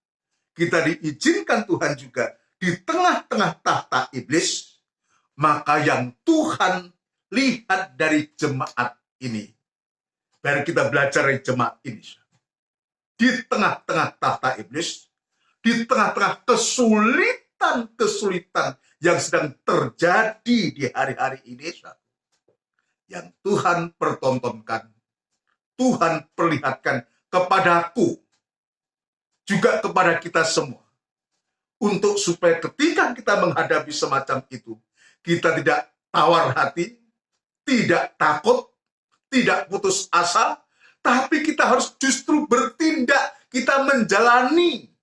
diizinkan Tuhan juga di tengah-tengah tahta iblis, maka yang Tuhan lihat dari jemaat ini, biar kita belajar dari jemaat ini, di tengah-tengah tahta iblis, di tengah-tengah kesulitan-kesulitan yang sedang terjadi di hari-hari ini, yang Tuhan pertontonkan, Tuhan perlihatkan kepadaku, juga kepada kita semua, untuk supaya ketika kita menghadapi semacam itu, kita tidak tawar hati, tidak takut, tidak putus asa, tapi kita harus justru bertindak, kita menjalani.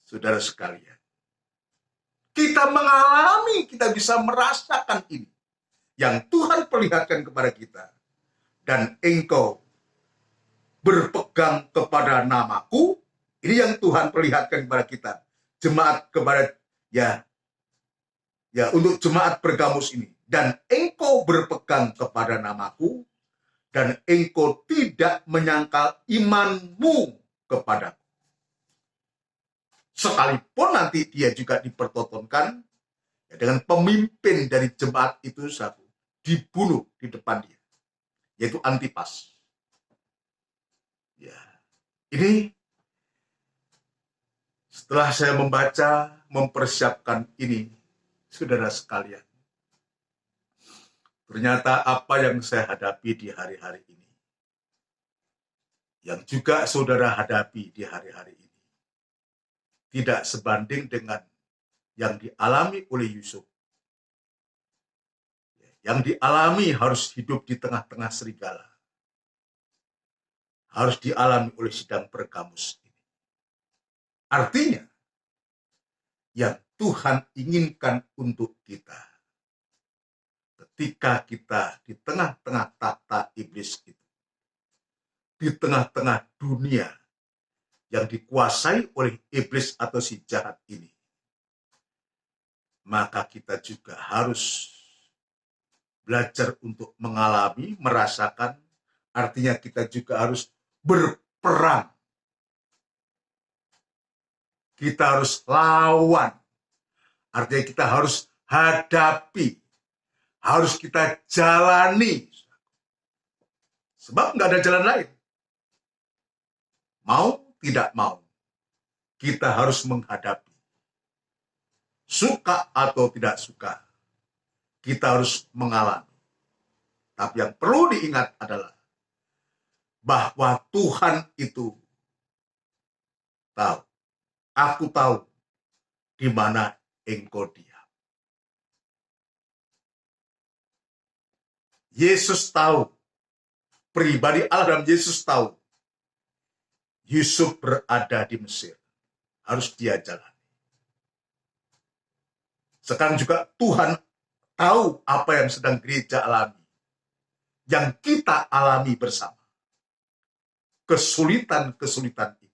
Saudara sekalian, kita mengalami, kita bisa merasakan ini yang Tuhan perlihatkan kepada kita. Dan engkau berpegang kepada namaku, ini yang Tuhan perlihatkan kepada kita. Jemaat kepada ya untuk jemaat Pergamus ini. Dan engkau berpegang kepada namaku, dan engkau tidak menyangkal imanmu kepadaku. Sekalipun nanti dia juga dipertontonkan ya, dengan pemimpin dari jemaat itu satu dibunuh di depan dia, yaitu Antipas. Ya, ini setelah saya membaca, mempersiapkan ini, saudara sekalian, ternyata apa yang saya hadapi di hari-hari ini, yang juga saudara hadapi di hari-hari ini, tidak sebanding dengan yang dialami oleh Yusuf. Yang dialami harus hidup di tengah-tengah serigala. Harus dialami oleh sidang Pergamus ini. Artinya, yang Tuhan inginkan untuk kita, ketika kita di tengah-tengah tahta iblis itu, di tengah-tengah dunia yang dikuasai oleh iblis atau si jahat ini, maka kita juga harus belajar untuk mengalami, merasakan, artinya kita juga harus berperang. Kita harus lawan, artinya kita harus hadapi, harus kita jalani. Sebab nggak ada jalan lain. Mau, tidak mau, kita harus menghadapi. Suka atau tidak suka, kita harus mengalami. Tapi yang perlu diingat adalah bahwa Tuhan itu tahu. Aku tahu di mana engkau diam. Yesus tahu. Pribadi Allah dalam Yesus tahu. Yusuf berada di Mesir. Harus dia jalani. Sekarang juga Tuhan tahu apa yang sedang gereja alami. Yang kita alami bersama. Kesulitan-kesulitan ini.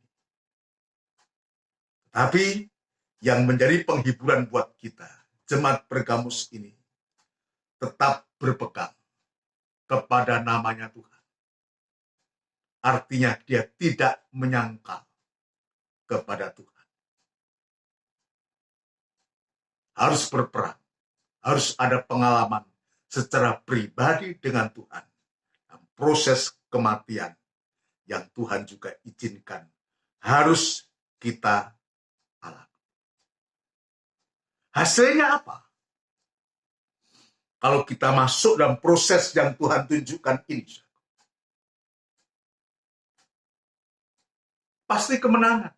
Tapi yang menjadi penghiburan buat kita, jemaat Pergamus ini, tetap berpegang kepada namanya Tuhan. Artinya dia tidak menyangkal kepada Tuhan. Harus berperang, harus ada pengalaman secara pribadi dengan Tuhan. Dan proses kematian yang Tuhan juga izinkan harus kita alami. Hasilnya apa? Kalau kita masuk dalam proses yang Tuhan tunjukkan ini, pasti kemenangan.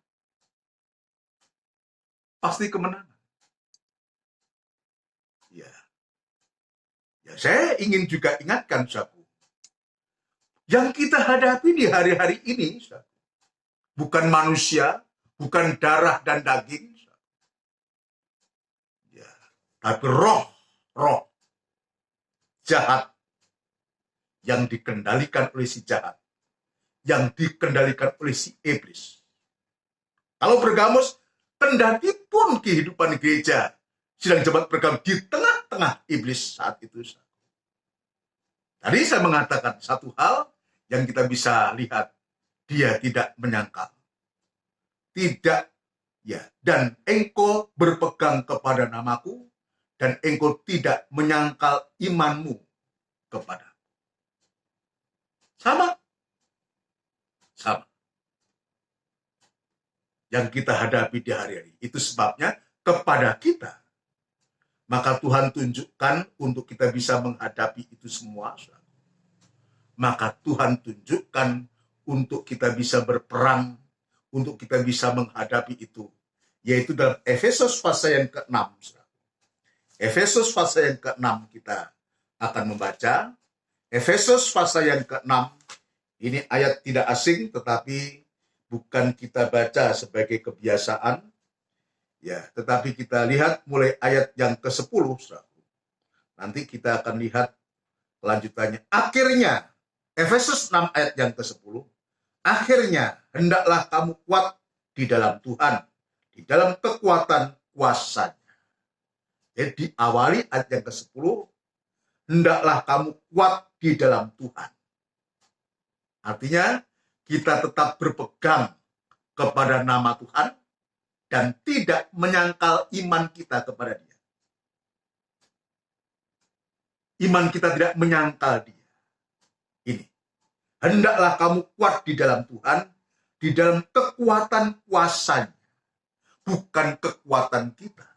Pasti kemenangan. Ya, saya ingin juga ingatkan, saudaraku, yang kita hadapi di hari-hari ini, saudaraku, bukan manusia, bukan darah dan daging, saudaraku. Ya, tapi roh jahat yang dikendalikan oleh si jahat, yang dikendalikan oleh si iblis. Kalau Pergamus, kendati pun kehidupan gereja sedang jemaat Pergamus di tengah-tengah iblis saat itu. Tadi saya mengatakan satu hal yang kita bisa lihat dia tidak menyangkal. Tidak, ya. Dan engkau berpegang kepada namaku, dan engkau tidak menyangkal imanmu kepada. Sama. Sama. Yang kita hadapi di hari-hari. Itu sebabnya kepada kita. Maka Tuhan tunjukkan untuk kita bisa menghadapi itu semua. Maka Tuhan tunjukkan untuk kita bisa berperang, untuk kita bisa menghadapi itu. Yaitu dalam Efesus pasal yang ke-6. Efesus pasal yang ke-6 kita akan membaca. Efesus pasal yang ke-6. Ini ayat tidak asing, tetapi bukan kita baca sebagai kebiasaan. Ya, tetapi kita lihat mulai ayat yang ke-10. Nanti kita akan lihat lanjutannya. Akhirnya, Efesus 6 ayat yang ke-10. Akhirnya, hendaklah kamu kuat di dalam Tuhan, di dalam kekuatan kuasa-Nya. Jadi diawali ayat yang ke-10, hendaklah kamu kuat di dalam Tuhan. Artinya, kita tetap berpegang kepada nama Tuhan dan tidak menyangkal iman kita kepada Dia. Iman kita tidak menyangkal Dia. Ini. Hendaklah kamu kuat di dalam Tuhan, di dalam kekuatan kuasa-Nya. Bukan kekuatan kita.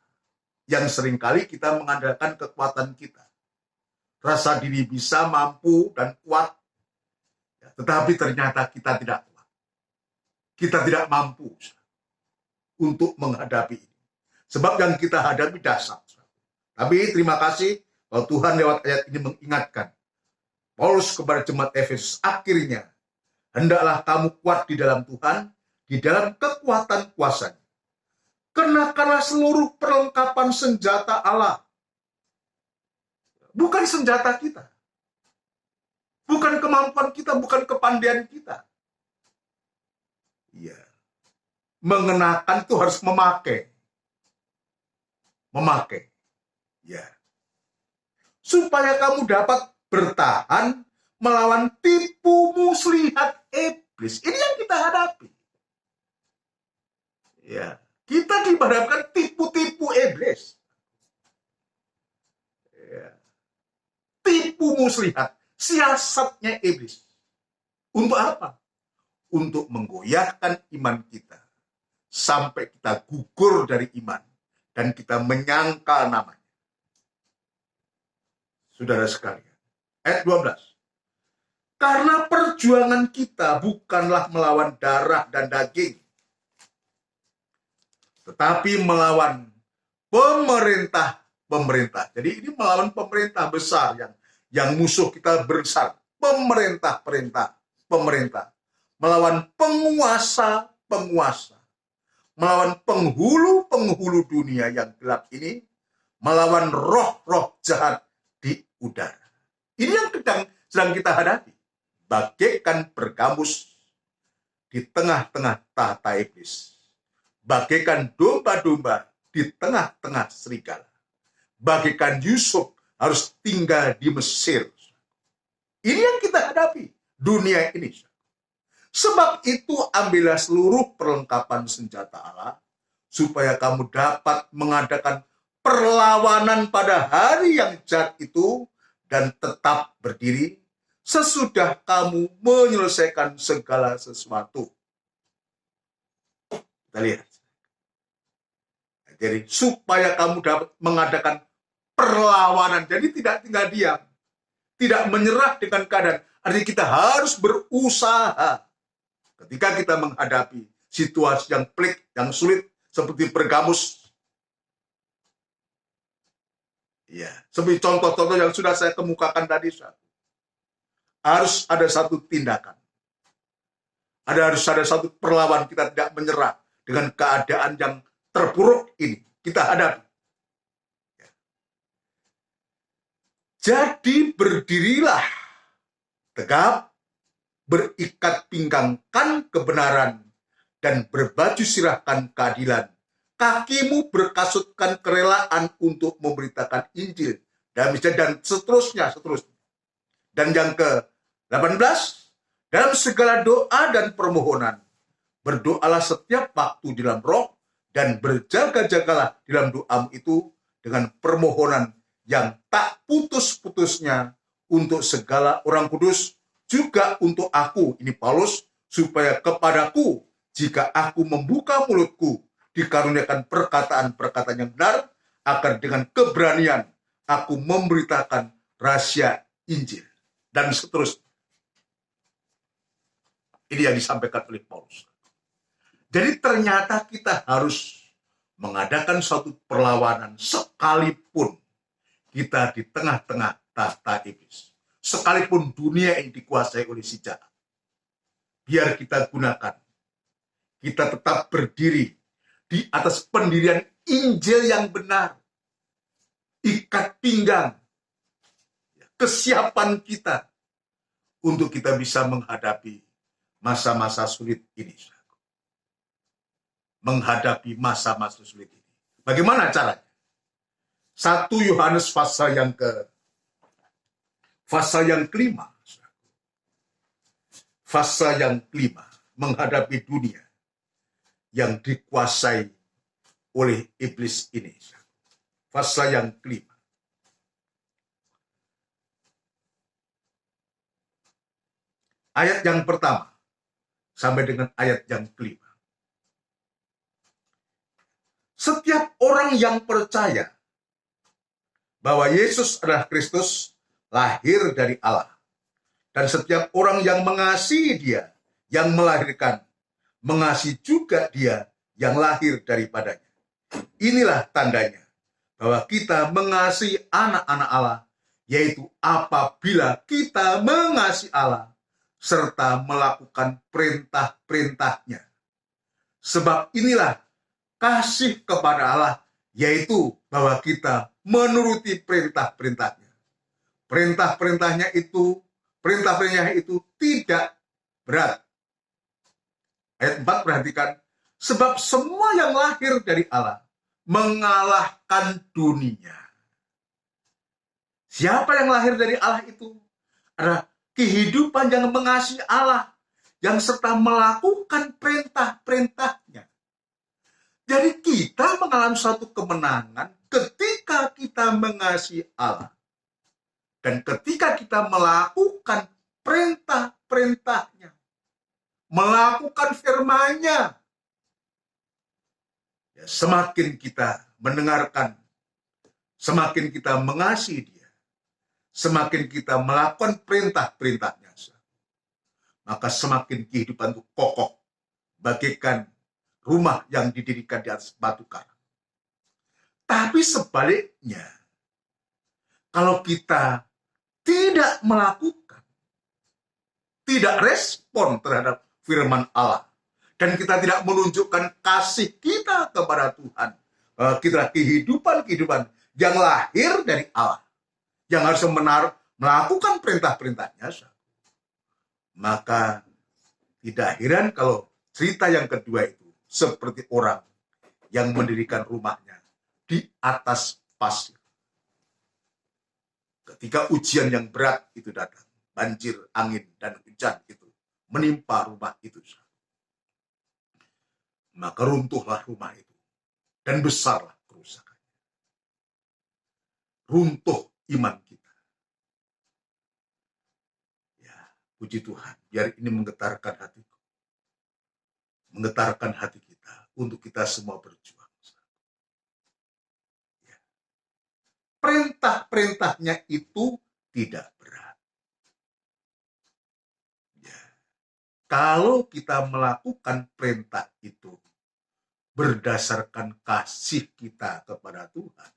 Yang seringkali kita mengandalkan kekuatan kita. Rasa diri bisa, mampu, dan kuat. Tetapi ternyata kita tidak kuat. Kita tidak mampu untuk menghadapi ini. Sebab yang kita hadapi dahsyat. Tapi terima kasih kalau Tuhan lewat ayat ini mengingatkan Paulus kepada jemaat Efesus, akhirnya hendaklah kamu kuat di dalam Tuhan, di dalam kekuatan kuasa-Nya. Kenakanlah seluruh perlengkapan senjata Allah. Bukan senjata kita. Bukan kemampuan kita, bukan kepandaian kita. Iya. Mengenakan itu harus memakai. Memakai. Ya. Supaya kamu dapat bertahan melawan tipu muslihat iblis. Ini yang kita hadapi. Ya. Kita dihadapkan tipu-tipu iblis. Ya. Tipu muslihat. Siasatnya iblis. Untuk apa? Untuk menggoyahkan iman kita. Sampai kita gugur dari iman. Dan kita menyangkal namanya. Saudara sekalian. Ayat 12. Karena perjuangan kita bukanlah melawan darah dan daging. Tetapi melawan pemerintah. Jadi ini melawan pemerintah besar yang musuh kita besar. Pemerintah. Melawan penguasa. Melawan penghulu dunia yang gelap ini. Melawan roh-roh jahat di udara. Ini yang sedang kita hadapi. Bagaikan bergambus di tengah-tengah tahta iblis. Bagaikan domba-domba di tengah-tengah serigala. Bagaikan Yusuf harus tinggal di Mesir. Ini yang kita hadapi. Dunia ini. Sebab itu ambillah seluruh perlengkapan senjata Allah. Supaya kamu dapat mengadakan perlawanan pada hari yang jahat itu. Dan tetap berdiri sesudah kamu menyelesaikan segala sesuatu. Kita lihat. Jadi supaya kamu dapat mengadakan perlawanan. Jadi tidak tinggal diam. Tidak menyerah dengan keadaan. Artinya kita harus berusaha. Ketika kita menghadapi situasi yang pelik, yang sulit. Seperti Pergamus. Ya, seperti contoh-contoh yang sudah saya kemukakan tadi. Harus ada satu tindakan. Harus ada satu perlawanan. Kita tidak menyerah dengan keadaan yang terpuruk ini. Kita hadapi. Ya. Jadi berdirilah tegap, berikat pinggangkan kebenaran, dan berbaju sirahkan keadilan. Kakimu berkasutkan kerelaan untuk memberitakan Injil. Dan seterusnya. Dan yang ke-18, Dalam segala doa dan permohonan, berdoalah setiap waktu dalam roh, dan berjaga-jagalah dalam doamu itu dengan permohonan yang tak putus-putusnya untuk segala orang kudus, juga untuk aku, ini Paulus, supaya kepadaku, jika aku membuka mulutku, dikaruniakan perkataan-perkataan yang benar, agar dengan keberanian aku memberitakan rahasia Injil. Dan seterusnya. Ini yang disampaikan oleh Paulus. Jadi ternyata kita harus mengadakan suatu perlawanan sekalipun kita di tengah-tengah tahta iblis. Sekalipun dunia yang dikuasai oleh si jahat. Biar kita gunakan. Kita tetap berdiri di atas pendirian Injil yang benar. Ikat pinggang. Kesiapan kita untuk kita bisa menghadapi masa-masa sulit ini. Menghadapi masa-masa sulit ini. Bagaimana caranya? 1 Yohanes pasal yang kelima. Fase yang kelima, menghadapi dunia yang dikuasai oleh iblis ini. Fase yang kelima. Ayat yang pertama sampai dengan ayat yang kelima. Setiap orang yang percaya bahwa Yesus adalah Kristus, lahir dari Allah. Dan setiap orang yang mengasihi Dia, yang melahirkan, mengasihi juga Dia yang lahir daripadanya. Inilah tandanya bahwa kita mengasihi anak-anak Allah, yaitu apabila kita mengasihi Allah, serta melakukan perintah-perintahnya. Sebab inilah kasih kepada Allah, yaitu bahwa kita menuruti perintah-perintahnya. Perintah-perintahnya itu tidak berat. Ayat 4 perhatikan, sebab semua yang lahir dari Allah mengalahkan dunia. Siapa yang lahir dari Allah itu? Adalah kehidupan yang mengasihi Allah, yang serta melakukan perintah-perintahnya. Jadi kita mengalami suatu kemenangan ketika kita mengasihi Allah. Dan ketika kita melakukan perintah-perintahnya. Melakukan firman-Nya. Ya, semakin kita mendengarkan, semakin kita mengasihi Dia, semakin kita melakukan perintah-perintahnya, maka semakin kehidupan itu kokoh, bagaikan rumah yang didirikan di atas batu karang. Tapi sebaliknya, kalau kita tidak melakukan, tidak respon terhadap firman Allah, dan kita tidak menunjukkan kasih kita kepada Tuhan, kita kehidupan yang lahir dari Allah, yang harus melakukan perintah-perintahnya, maka tidak heran kalau cerita yang kedua itu seperti orang yang mendirikan rumahnya di atas pasir. Ketika ujian yang berat itu datang, banjir, angin, dan hujan itu menimpa rumah itu, maka runtuhlah rumah itu dan besarlah kerusakannya. Runtuh iman kita. Ya, puji Tuhan, biar ini menggetarkan hatiku, menggetarkan hati kita untuk kita semua berjuang. Ya. Perintah-perintahnya itu tidak berat. Ya. Kalau kita melakukan perintah itu berdasarkan kasih kita kepada Tuhan,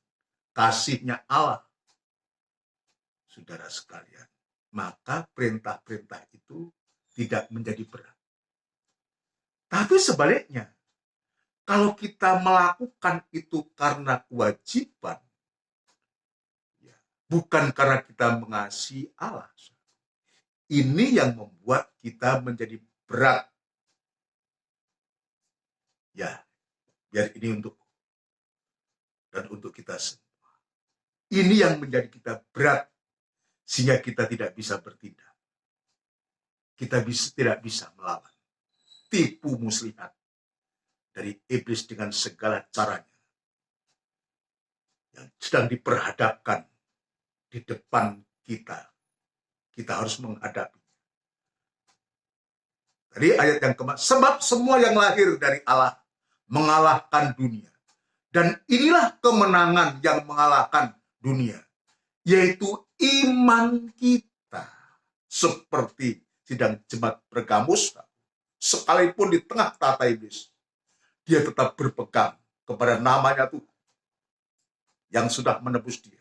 kasihnya Allah, saudara sekalian, maka perintah-perintah itu tidak menjadi berat. Tapi sebaliknya, kalau kita melakukan itu karena kewajiban, ya, bukan karena kita mengasihi Allah, ini yang membuat kita menjadi berat. Ya, biar ini untuk kita semua. Ini yang menjadi kita berat, sehingga kita tidak bisa bertindak. kita tidak bisa melawan tipu muslihat dari iblis dengan segala caranya yang sedang diperhadapkan di depan kita. Kita harus menghadapi. Tadi ayat yang keempat, sebab semua yang lahir dari Allah mengalahkan dunia. Dan inilah kemenangan yang mengalahkan dunia, yaitu iman kita. Seperti sidang jemaat Pergamus, sekalipun di tengah tata iblis, dia tetap berpegang kepada namanya Tuhan yang sudah menebus dia.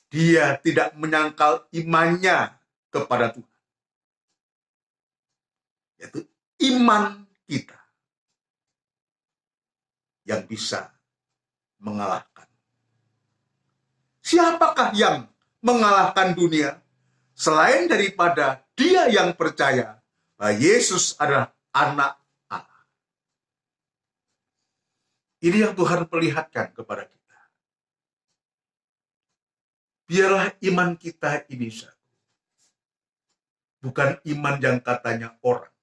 Dia tidak menyangkal imannya kepada Tuhan, yaitu iman kita yang bisa mengalahkan. Siapakah yang mengalahkan dunia selain daripada dia yang percaya bahwa Yesus adalah anak Allah? Ini yang Tuhan perlihatkan kepada kita. Biarlah iman kita ini bukan iman yang katanya orang,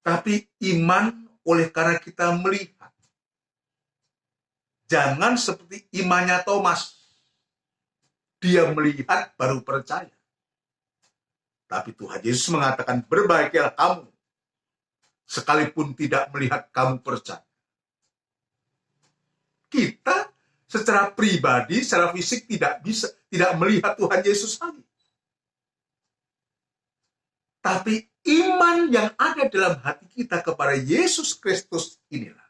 tapi iman oleh karena kita melihat. Jangan seperti imannya Thomas. Dia melihat baru percaya. Tapi Tuhan Yesus mengatakan, berbahagialah kamu, sekalipun tidak melihat kamu percaya. Kita secara pribadi, secara fisik tidak melihat Tuhan Yesus lagi. Tapi iman yang ada dalam hati kita kepada Yesus Kristus inilah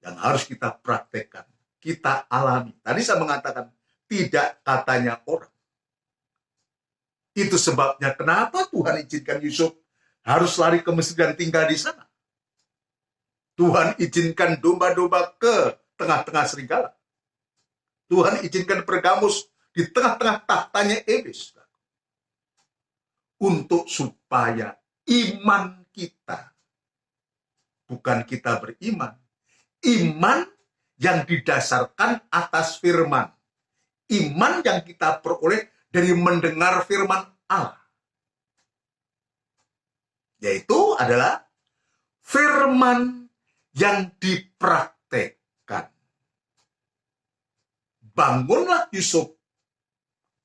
yang harus kita praktekkan, kita alami. Tadi saya mengatakan, tidak katanya orang. Itu sebabnya kenapa Tuhan izinkan Yusuf harus lari ke Mesir dan tinggal di sana. Tuhan izinkan domba-domba ke tengah-tengah serigala. Tuhan izinkan Pergamus di tengah-tengah tahtanya iblis. Untuk supaya iman kita, bukan kita beriman, iman yang didasarkan atas firman. Iman yang kita peroleh dari mendengar firman Allah. Yaitu adalah firman yang dipraktekkan. Bangunlah Yusuf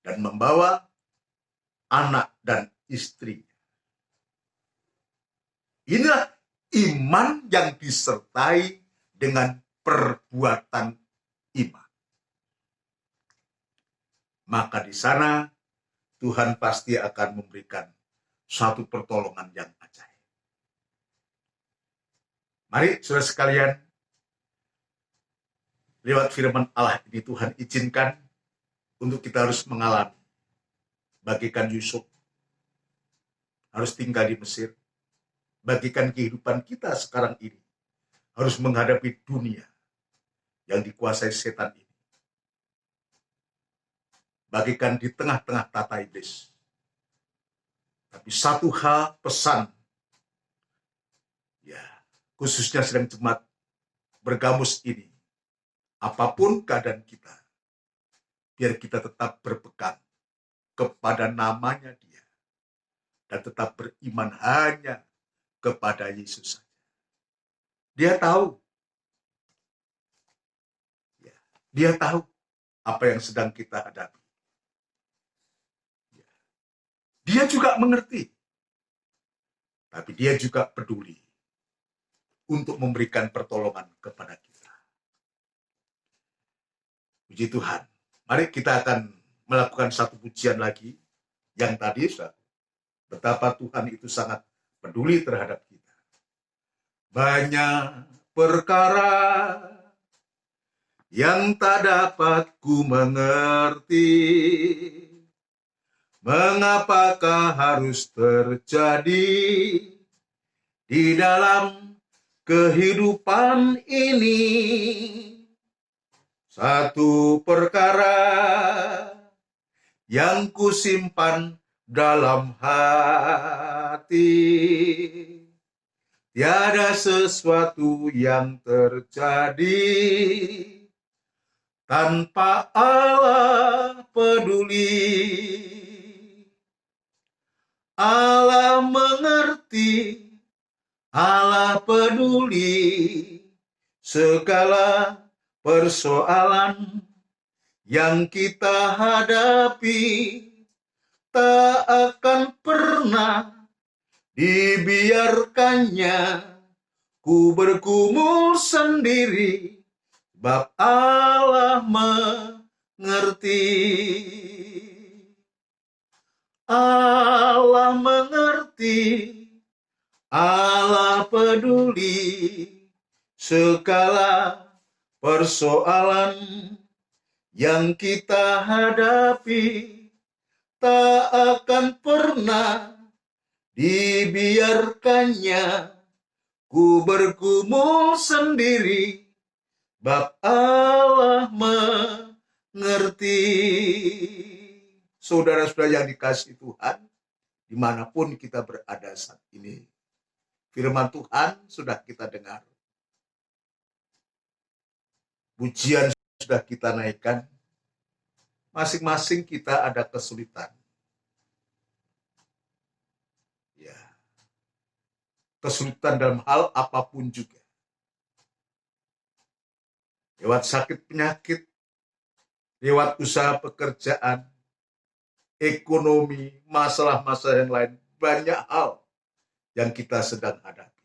dan membawa anak dan istri. Inilah iman yang disertai dengan perbuatan iman. Maka di sana Tuhan pasti akan memberikan suatu pertolongan yang ajaib. Mari saudara sekalian, lewat firman Allah ini Tuhan izinkan untuk kita harus mengalami. Bagikan Yusuf harus tinggal di Mesir. Bagikan kehidupan kita sekarang ini harus menghadapi dunia yang dikuasai setan ini. Bagikan di tengah-tengah tata iblis. Tapi satu hal pesan, ya khususnya sedang jemaat Pergamus ini, apapun keadaan kita, biar kita tetap berpegang kepada namanya dia. Dan tetap beriman hanya kepada Yesus saja. Dia tahu. Ya, dia tahu apa yang sedang kita hadapi. Ya. Dia juga mengerti. Tapi dia juga peduli untuk memberikan pertolongan kepada kita. Puji Tuhan. Mari kita akan melakukan satu pujian lagi. Yang tadi betapa Tuhan itu sangat peduli terhadap kita. Banyak perkara yang tak dapat ku mengerti. Mengapakah harus terjadi di dalam kehidupan ini? Satu perkara yang ku simpan dalam hati, tiada sesuatu yang terjadi tanpa Allah peduli. peduli. Allah mengerti, Allah peduli segala persoalan yang kita hadapi. Tak akan pernah dibiarkannya ku bergumul sendiri, sebab Allah mengerti. Allah mengerti, Allah peduli segala persoalan yang kita hadapi. Tak akan pernah dibiarkannya ku bergumul sendiri, bab Allah mengerti. Saudara-saudara yang dikasihi Tuhan, dimanapun kita berada saat ini, firman Tuhan sudah kita dengar, pujian sudah kita naikkan. Masing-masing kita ada kesulitan. Ya. Kesulitan dalam hal apapun juga. Lewat sakit penyakit, lewat usaha pekerjaan, ekonomi, masalah-masalah yang lain, banyak hal yang kita sedang hadapi.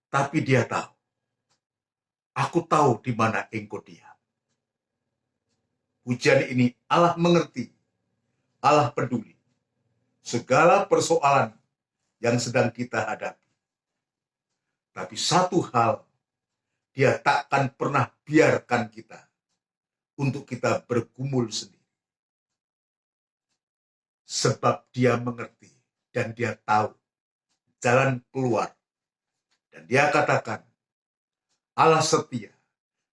Tapi dia tahu. Aku tahu di mana engkau diam. Pujian ini Allah mengerti, Allah peduli segala persoalan yang sedang kita hadapi. Tapi satu hal, dia takkan pernah biarkan kita untuk kita bergumul sendiri. Sebab dia mengerti dan dia tahu jalan keluar. Dan dia katakan, Allah setia,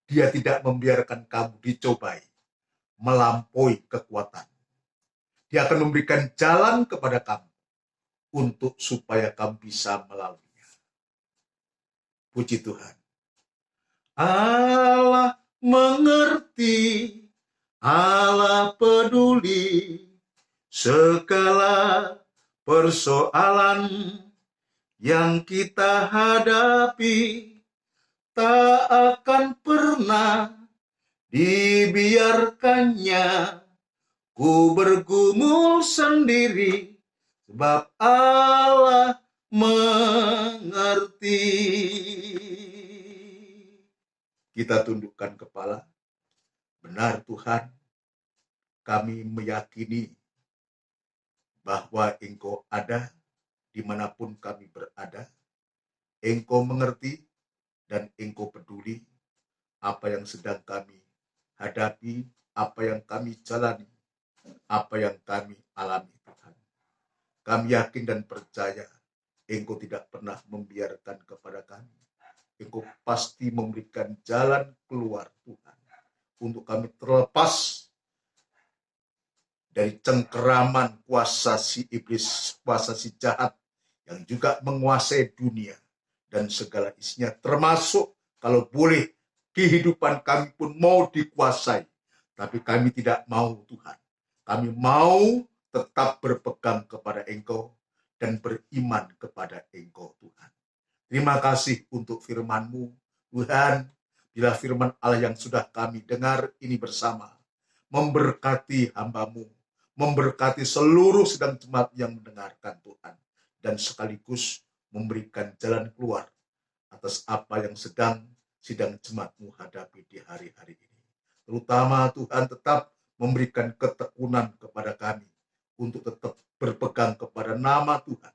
dia tidak membiarkan kamu dicobai melampaui kekuatan. Dia akan memberikan jalan kepada kamu untuk supaya kamu bisa melaluinya. Puji Tuhan. Allah mengerti, Allah peduli segala persoalan yang kita hadapi. Tak akan pernah dibiarkannya ku bergumul sendiri, sebab Allah mengerti. Kita tundukkan kepala. Benar Tuhan, kami meyakini bahwa Engkau ada dimanapun kami berada. Engkau mengerti dan Engkau peduli apa yang sedang kami hadapi, apa yang kami jalani, apa yang kami alami Tuhan. Kami yakin dan percaya Engkau tidak pernah membiarkan kepada kami. Engkau pasti memberikan jalan keluar Tuhan, untuk kami terlepas dari cengkeraman kuasa si iblis, kuasa si jahat yang juga menguasai dunia dan segala isinya, termasuk kalau boleh kehidupan kami pun mau dikuasai. Tapi kami tidak mau Tuhan. Kami mau tetap berpegang kepada Engkau dan beriman kepada Engkau Tuhan. Terima kasih untuk firman-Mu Tuhan. Bila firman Allah yang sudah kami dengar ini bersama, memberkati hamba-Mu, memberkati seluruh sedang jemaat yang mendengarkan Tuhan, dan sekaligus memberikan jalan keluar atas apa yang sedang sidang jemaat-Mu hadapi di hari-hari ini. Terutama Tuhan tetap memberikan ketekunan kepada kami untuk tetap berpegang kepada nama Tuhan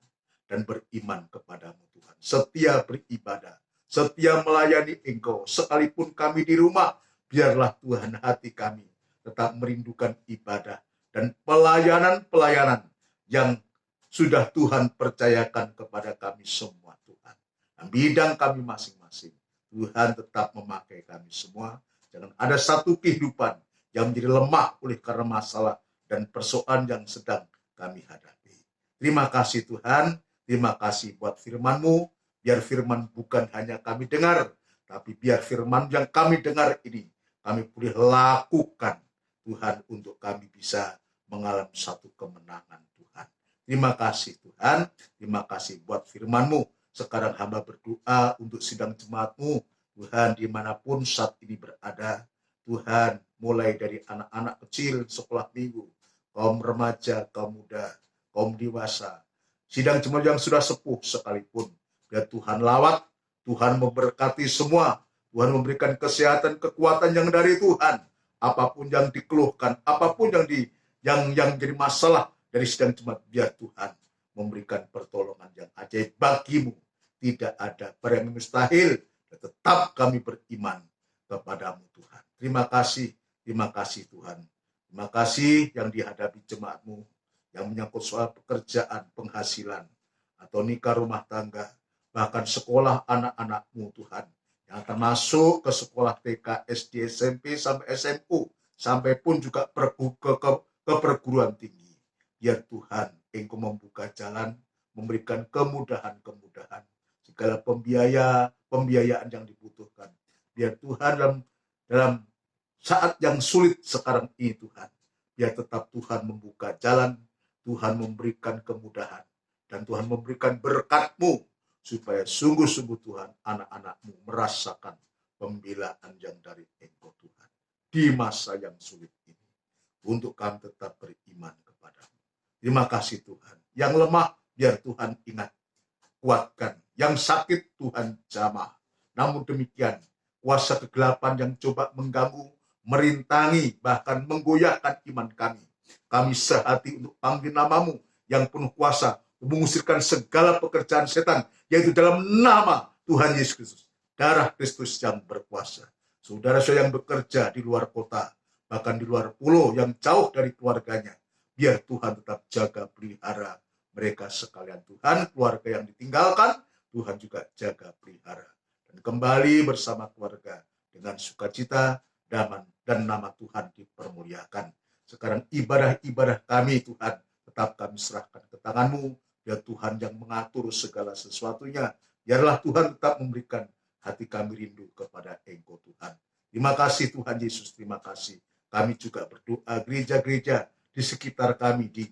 dan beriman kepada-Mu Tuhan. Setia beribadah, setia melayani Engkau, sekalipun kami di rumah, biarlah Tuhan hati kami tetap merindukan ibadah dan pelayanan-pelayanan yang sudah Tuhan percayakan kepada kami semua Tuhan. Dan bidang kami masing-masing, Tuhan tetap memakai kami semua. Jangan ada satu kehidupan yang menjadi lemah oleh karena masalah dan persoalan yang sedang kami hadapi. Terima kasih Tuhan, terima kasih buat firman-Mu. Biar firman bukan hanya kami dengar, tapi biar firman yang kami dengar ini kami boleh lakukan Tuhan untuk kami bisa mengalami satu kemenangan Tuhan. Terima kasih Tuhan, terima kasih buat firman-Mu. Sekarang hamba berdoa untuk sidang jemaat-Mu, Tuhan dimanapun saat ini berada. Tuhan, mulai dari anak-anak kecil sekolah minggu, kaum remaja, kaum muda, kaum dewasa, sidang jemaat yang sudah sepuh sekalipun, biar Tuhan lawat, Tuhan memberkati semua, Tuhan memberikan kesehatan, kekuatan yang dari Tuhan. Apapun yang dikeluhkan, apapun yang jadi masalah dari sidang jemaat, biar Tuhan memberikan pertolongan yang ajaib bagimu. Tidak ada barang yang mustahil, tetap kami beriman kepadamu Tuhan. Terima kasih Tuhan. Terima kasih yang dihadapi jemaatmu, yang menyangkut soal pekerjaan, penghasilan, atau nikah rumah tangga, bahkan sekolah anak-anakmu Tuhan, yang akan masuk ke sekolah TK, SD, SMP, sampai SMU, sampai pun juga ke perguruan tinggi. Biar Tuhan Engkau membuka jalan, memberikan kemudahan-kemudahan, segala pembiayaan yang dibutuhkan. Biar Tuhan dalam saat yang sulit sekarang ini Tuhan, biar tetap Tuhan membuka jalan, Tuhan memberikan kemudahan, dan Tuhan memberikan berkat-Mu, supaya sungguh-sungguh Tuhan, anak-anak-Mu merasakan pembelaan yang dari Engkau Tuhan, di masa yang sulit ini, untuk kami tetap beriman kepada-Mu. Terima kasih Tuhan. Yang lemah, biar Tuhan ingat, kuatkan. Yang sakit Tuhan jamah. Namun demikian, kuasa kegelapan yang coba mengganggu, merintangi, bahkan menggoyahkan iman kami. Kami sehati untuk panggil nama-Mu yang penuh kuasa, mengusirkan segala pekerjaan setan, yaitu dalam nama Tuhan Yesus Kristus. Darah Kristus yang berkuasa. Saudara-saudara yang bekerja di luar kota, bahkan di luar pulau yang jauh dari keluarganya, biar Tuhan tetap jaga pelihara mereka sekalian. Tuhan, keluarga yang ditinggalkan, Tuhan juga jaga pelihara. Dan kembali bersama keluarga dengan sukacita, dan nama Tuhan dipermuliakan. Sekarang ibadah-ibadah kami Tuhan, tetap kami serahkan ke tangan-Mu. Biar Tuhan yang mengatur segala sesuatunya. Biarlah Tuhan tetap memberikan hati kami rindu kepada Engkau Tuhan. Terima kasih Tuhan Yesus, terima kasih. Kami juga berdoa gereja-gereja di sekitar kami, di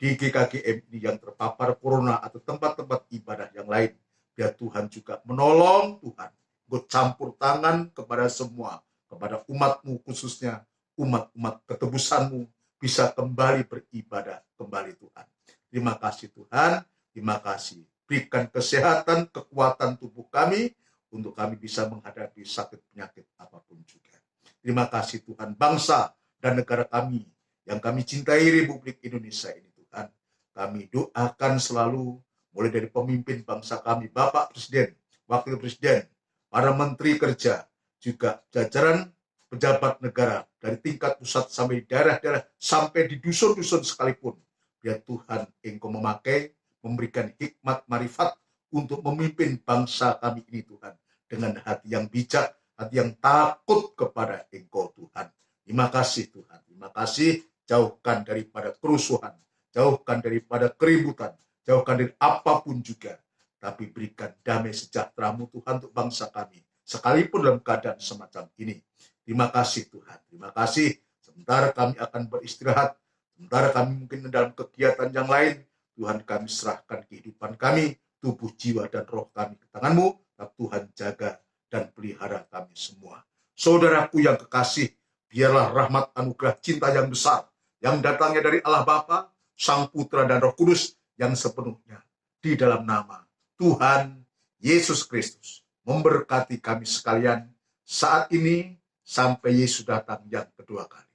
GKGM ini yang terpapar corona atau tempat-tempat ibadah yang lain. Biar Tuhan juga menolong Tuhan. Engkau campur tangan kepada semua, kepada umat-Mu khususnya, umat-umat ketebusan-Mu bisa kembali beribadah kembali Tuhan. Terima kasih Tuhan, terima kasih. Berikan kesehatan, kekuatan tubuh kami, untuk kami bisa menghadapi sakit penyakit apapun juga. Terima kasih Tuhan, bangsa dan negara kami yang kami cintai, Republik Indonesia ini Tuhan. Kami doakan selalu, mulai dari pemimpin bangsa kami, Bapak Presiden, Wakil Presiden, para Menteri Kerja, juga jajaran pejabat negara, dari tingkat pusat sampai daerah-daerah, sampai di dusun-dusun sekalipun. Biar Tuhan Engkau memakai, memberikan hikmat marifat untuk memimpin bangsa kami ini Tuhan, dengan hati yang bijak, hati yang takut kepada Engkau Tuhan. Terima kasih Tuhan, terima kasih. Jauhkan daripada kerusuhan, jauhkan daripada keributan, jauhkan dari apapun juga, tapi berikan damai sejahtera-Mu Tuhan untuk bangsa kami, sekalipun dalam keadaan semacam ini. Terima kasih Tuhan, terima kasih. Sementara kami akan beristirahat, sementara kami mungkin dalam kegiatan yang lain, Tuhan kami serahkan kehidupan kami, tubuh, jiwa, dan roh kami ke tangan-Mu. Tuhan jaga dan pelihara kami semua. Saudaraku yang kekasih, biarlah rahmat anugerah cinta yang besar, yang datangnya dari Allah Bapa, Sang Putra, dan Roh Kudus, yang sepenuhnya di dalam nama Tuhan Yesus Kristus memberkati kami sekalian saat ini sampai Yesus datang yang kedua kali.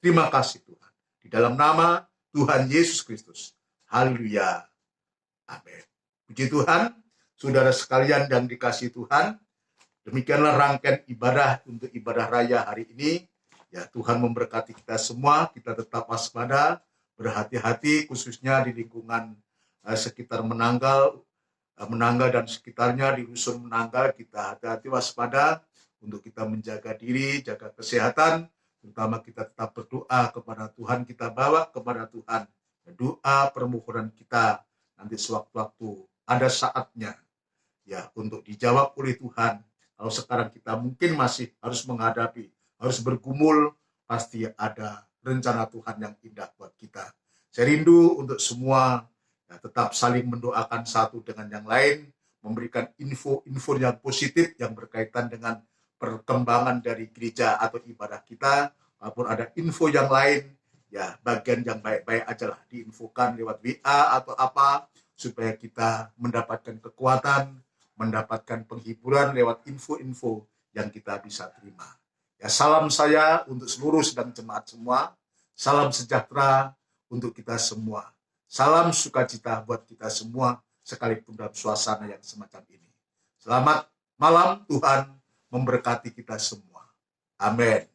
Terima kasih Tuhan. Di dalam nama Tuhan Yesus Kristus. Haleluya. Amin. Puji Tuhan, saudara sekalian yang dikasihi Tuhan, demikianlah rangkaian ibadah untuk ibadah raya hari ini. Ya, Tuhan memberkati kita semua, kita tetap waspada, berhati-hati khususnya di lingkungan sekitar Menanggal dan sekitarnya, di dusun Menanggal, kita hati-hati waspada untuk kita menjaga diri, jaga kesehatan, terutama kita tetap berdoa kepada Tuhan, kita bawa kepada Tuhan doa permohonan kita, nanti sewaktu-waktu ada saatnya ya untuk dijawab oleh Tuhan. Kalau sekarang kita mungkin masih harus menghadapi, harus bergumul, pasti ada rencana Tuhan yang indah buat kita. Saya rindu untuk semua ya, tetap saling mendoakan satu dengan yang lain, memberikan info-info yang positif yang berkaitan dengan perkembangan dari gereja atau ibadah kita, walaupun ada info yang lain, ya bagian yang baik-baik aja lah, diinfokan lewat WA atau apa, supaya kita mendapatkan kekuatan, mendapatkan penghiburan lewat info-info yang kita bisa terima. Ya, salam saya untuk seluruh sedang jemaat semua, salam sejahtera untuk kita semua, salam sukacita buat kita semua, sekalipun dalam suasana yang semacam ini. Selamat malam, Tuhan memberkati kita semua. Amin.